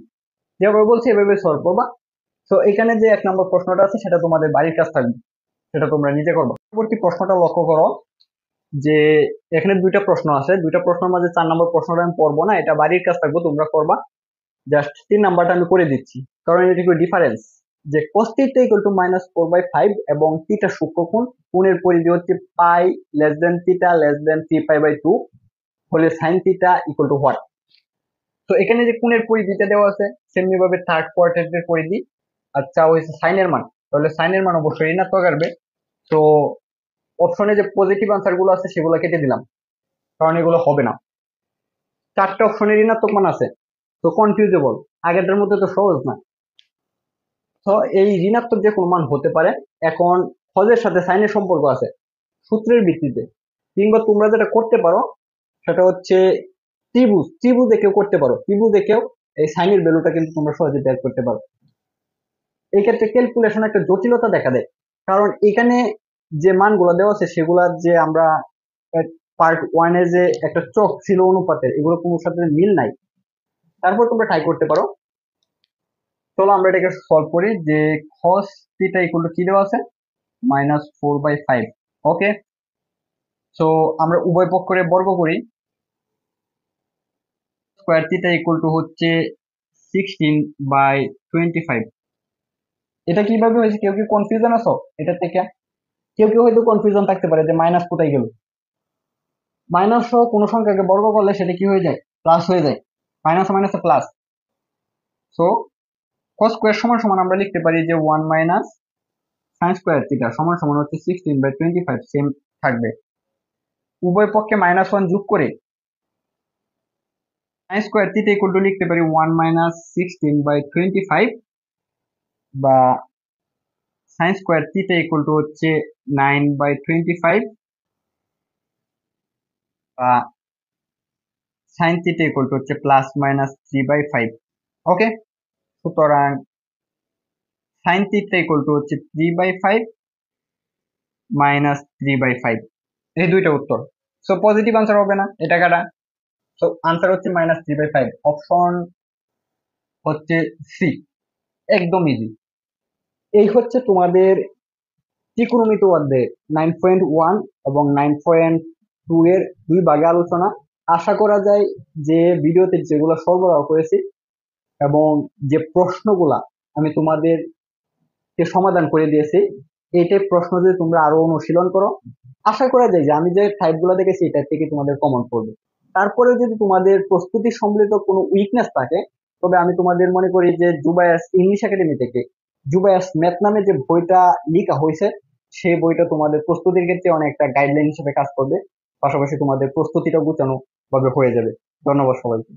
যেভাবে বলছি এভাবে সলভ করবা। তো এখানে যে 1 নম্বর প্রশ্নটা আছে সেটা তোমাদের বাড়ির কাজ থাকবে, সেটা তোমরা নিজে করবা। পরবর্তী প্রশ্নটা লক্ষ্য করো যে এখানে দুইটা প্রশ্ন আছে, দুইটা প্রশ্নের মাঝে 4 নম্বর প্রশ্নটা আমি পড়বো না, এটা বাড়ির কাজ থাকবে, তোমরা করবা। জাস্ট 3 নাম্বারটা আমি করে দিচ্ছি, কারণ এটা একটু ডিফারেন্স। যে cos থিটা ইকুয়াল টু -4/5 এবং থিটা সূক্ষ্মকোণ, কোণের পরিধি হচ্ছে pi less than theta less than 3π/2 হলে sin theta equal to what. তো এখানে যে কোণের পরিধিটা দেওয়া আছে, সেমনি ভাবে থার্ড কোয়াড্রেন্টের পরিধি আর চাওয়া হয়েছে সাইনের মান, তাহলে সাইনের মান অবশ্যই ঋণাত্মক আসবে। তো অপশনে যে পজিটিভ আনসার গুলো আছে সেগুলো কেটে দিলাম, কারণ এগুলো হবে না। 4টা অপশনে ঋণাত্মক মান আছে, তো কনফিউজেবল, আগেরটার মধ্যে তো সহজ না। তো এই ঋণাত্মক যে কোনো মান হতে পারে। এখন হজের সাথে সাইনের সম্পর্ক আছে সূত্রের ভিত্তিতে, কিংবা তোমরা যেটা করতে পারো সেটা হচ্ছে ত্রিভুজ, ত্রিভুজে কেউ করতে পারো, ত্রিভুজে কেউ এই সাইনের ভ্যালুটা কিন্তু তোমরা সহজে বের করতে পারো। এই ক্ষেত্রে ক্যালকুলেশন একটা জটিলতা দেখা দেয়, কারণ এখানে যে মানগুলো দেওয়া আছে সেগুলা যে আমরা পার্ট ওয়ানে যে একটা চক ছিল অনুপাতের, এগুলো কোনো সাথে মিল নাই। তারপর তোমরা ট্রাই করতে পারো। চলো আমরা এটাকে সলভ করি। যে cos থিটা ইকুয়াল টু কি দেওয়া আছে, -4/5। ওকে, সো আমরা উভয় পক্ষের বর্গ করি। স্কয়ার থিটা ইকুয়াল টু হচ্ছে 16/25। এটা কিভাবে হয়েছে, কেউ কি কনফিউশন আছো এটা থেকে? কেউ কেউ হয়তো কনফিউশন থাকতে পারে যে মাইনাস কোথায় গেল। মাইনাস সহ কোনো সংখ্যাকে বর্গ করলে সেটা কি হয়ে যায়, প্লাস হয়ে যায়, মাইনাস মাইনাসে প্লাস। সো cos স্কয়ার সমান সমান আমরা লিখতে পারি যে 1 মাইনাস sin স্কয়ার থিটা সমান সমান হচ্ছে 16/25, সেম থাকবে। উভয় পক্ষে -1 যোগ করে sin square theta equal two লিখতে পারি 1 মাইনাস 16/25 বা sin square theta equal to হচ্ছে 9/25 বা sin থিটা ইকুয়াল টু হচ্ছে প্লাস মাইনাস 3/5। ওকে, সুতরাং sin থিটা ইকুয়াল টু হচ্ছে 3/5 মাইনাস 3/5, এই দুইটা উত্তর। সো পজিটিভ আনসার হবে না, এটা কাটা। সো আনসার হচ্ছে -3/5, অপশন হচ্ছে সি, একদম ইজি। এই হচ্ছে তোমাদের ত্রিকোণমিতি অধ্যায়ে 9.1 এবং 9.2 এর দুই ভাগে আলোচনা। আশা করা যায় যে ভিডিওতে যেগুলো সরবরাহ করেছি এবং যে প্রশ্নগুলা আমি তোমাদেরকে সমাধান করে দিয়েছি, এই টাইপ প্রশ্ন যদি তোমরা আরো অনুশীলন করো, আশা করা যায় যে আমি যে টাইপ গুলো দেখেছি এটা থেকে তোমাদের কমন পড়বে। তারপরে যদি তোমাদের প্রস্তুতি সম্বলিত কোনো উইকনেস থাকে, তবে আমি তোমাদের মনে করি যে জুবায়াস ইংলিশ একাডেমি থেকে জুবায়াস ম্যাথ নামে যে বইটা লেখা হয়েছে, সেই বইটা তোমাদের প্রস্তুতির ক্ষেত্রে অনেকটা গাইডলাইন হিসেবে কাজ করবে। পাশাপাশি তোমাদের প্রস্তুতিটা গুছানো ভাবে হয়ে যাবে। ধন্যবাদ সবাইকে।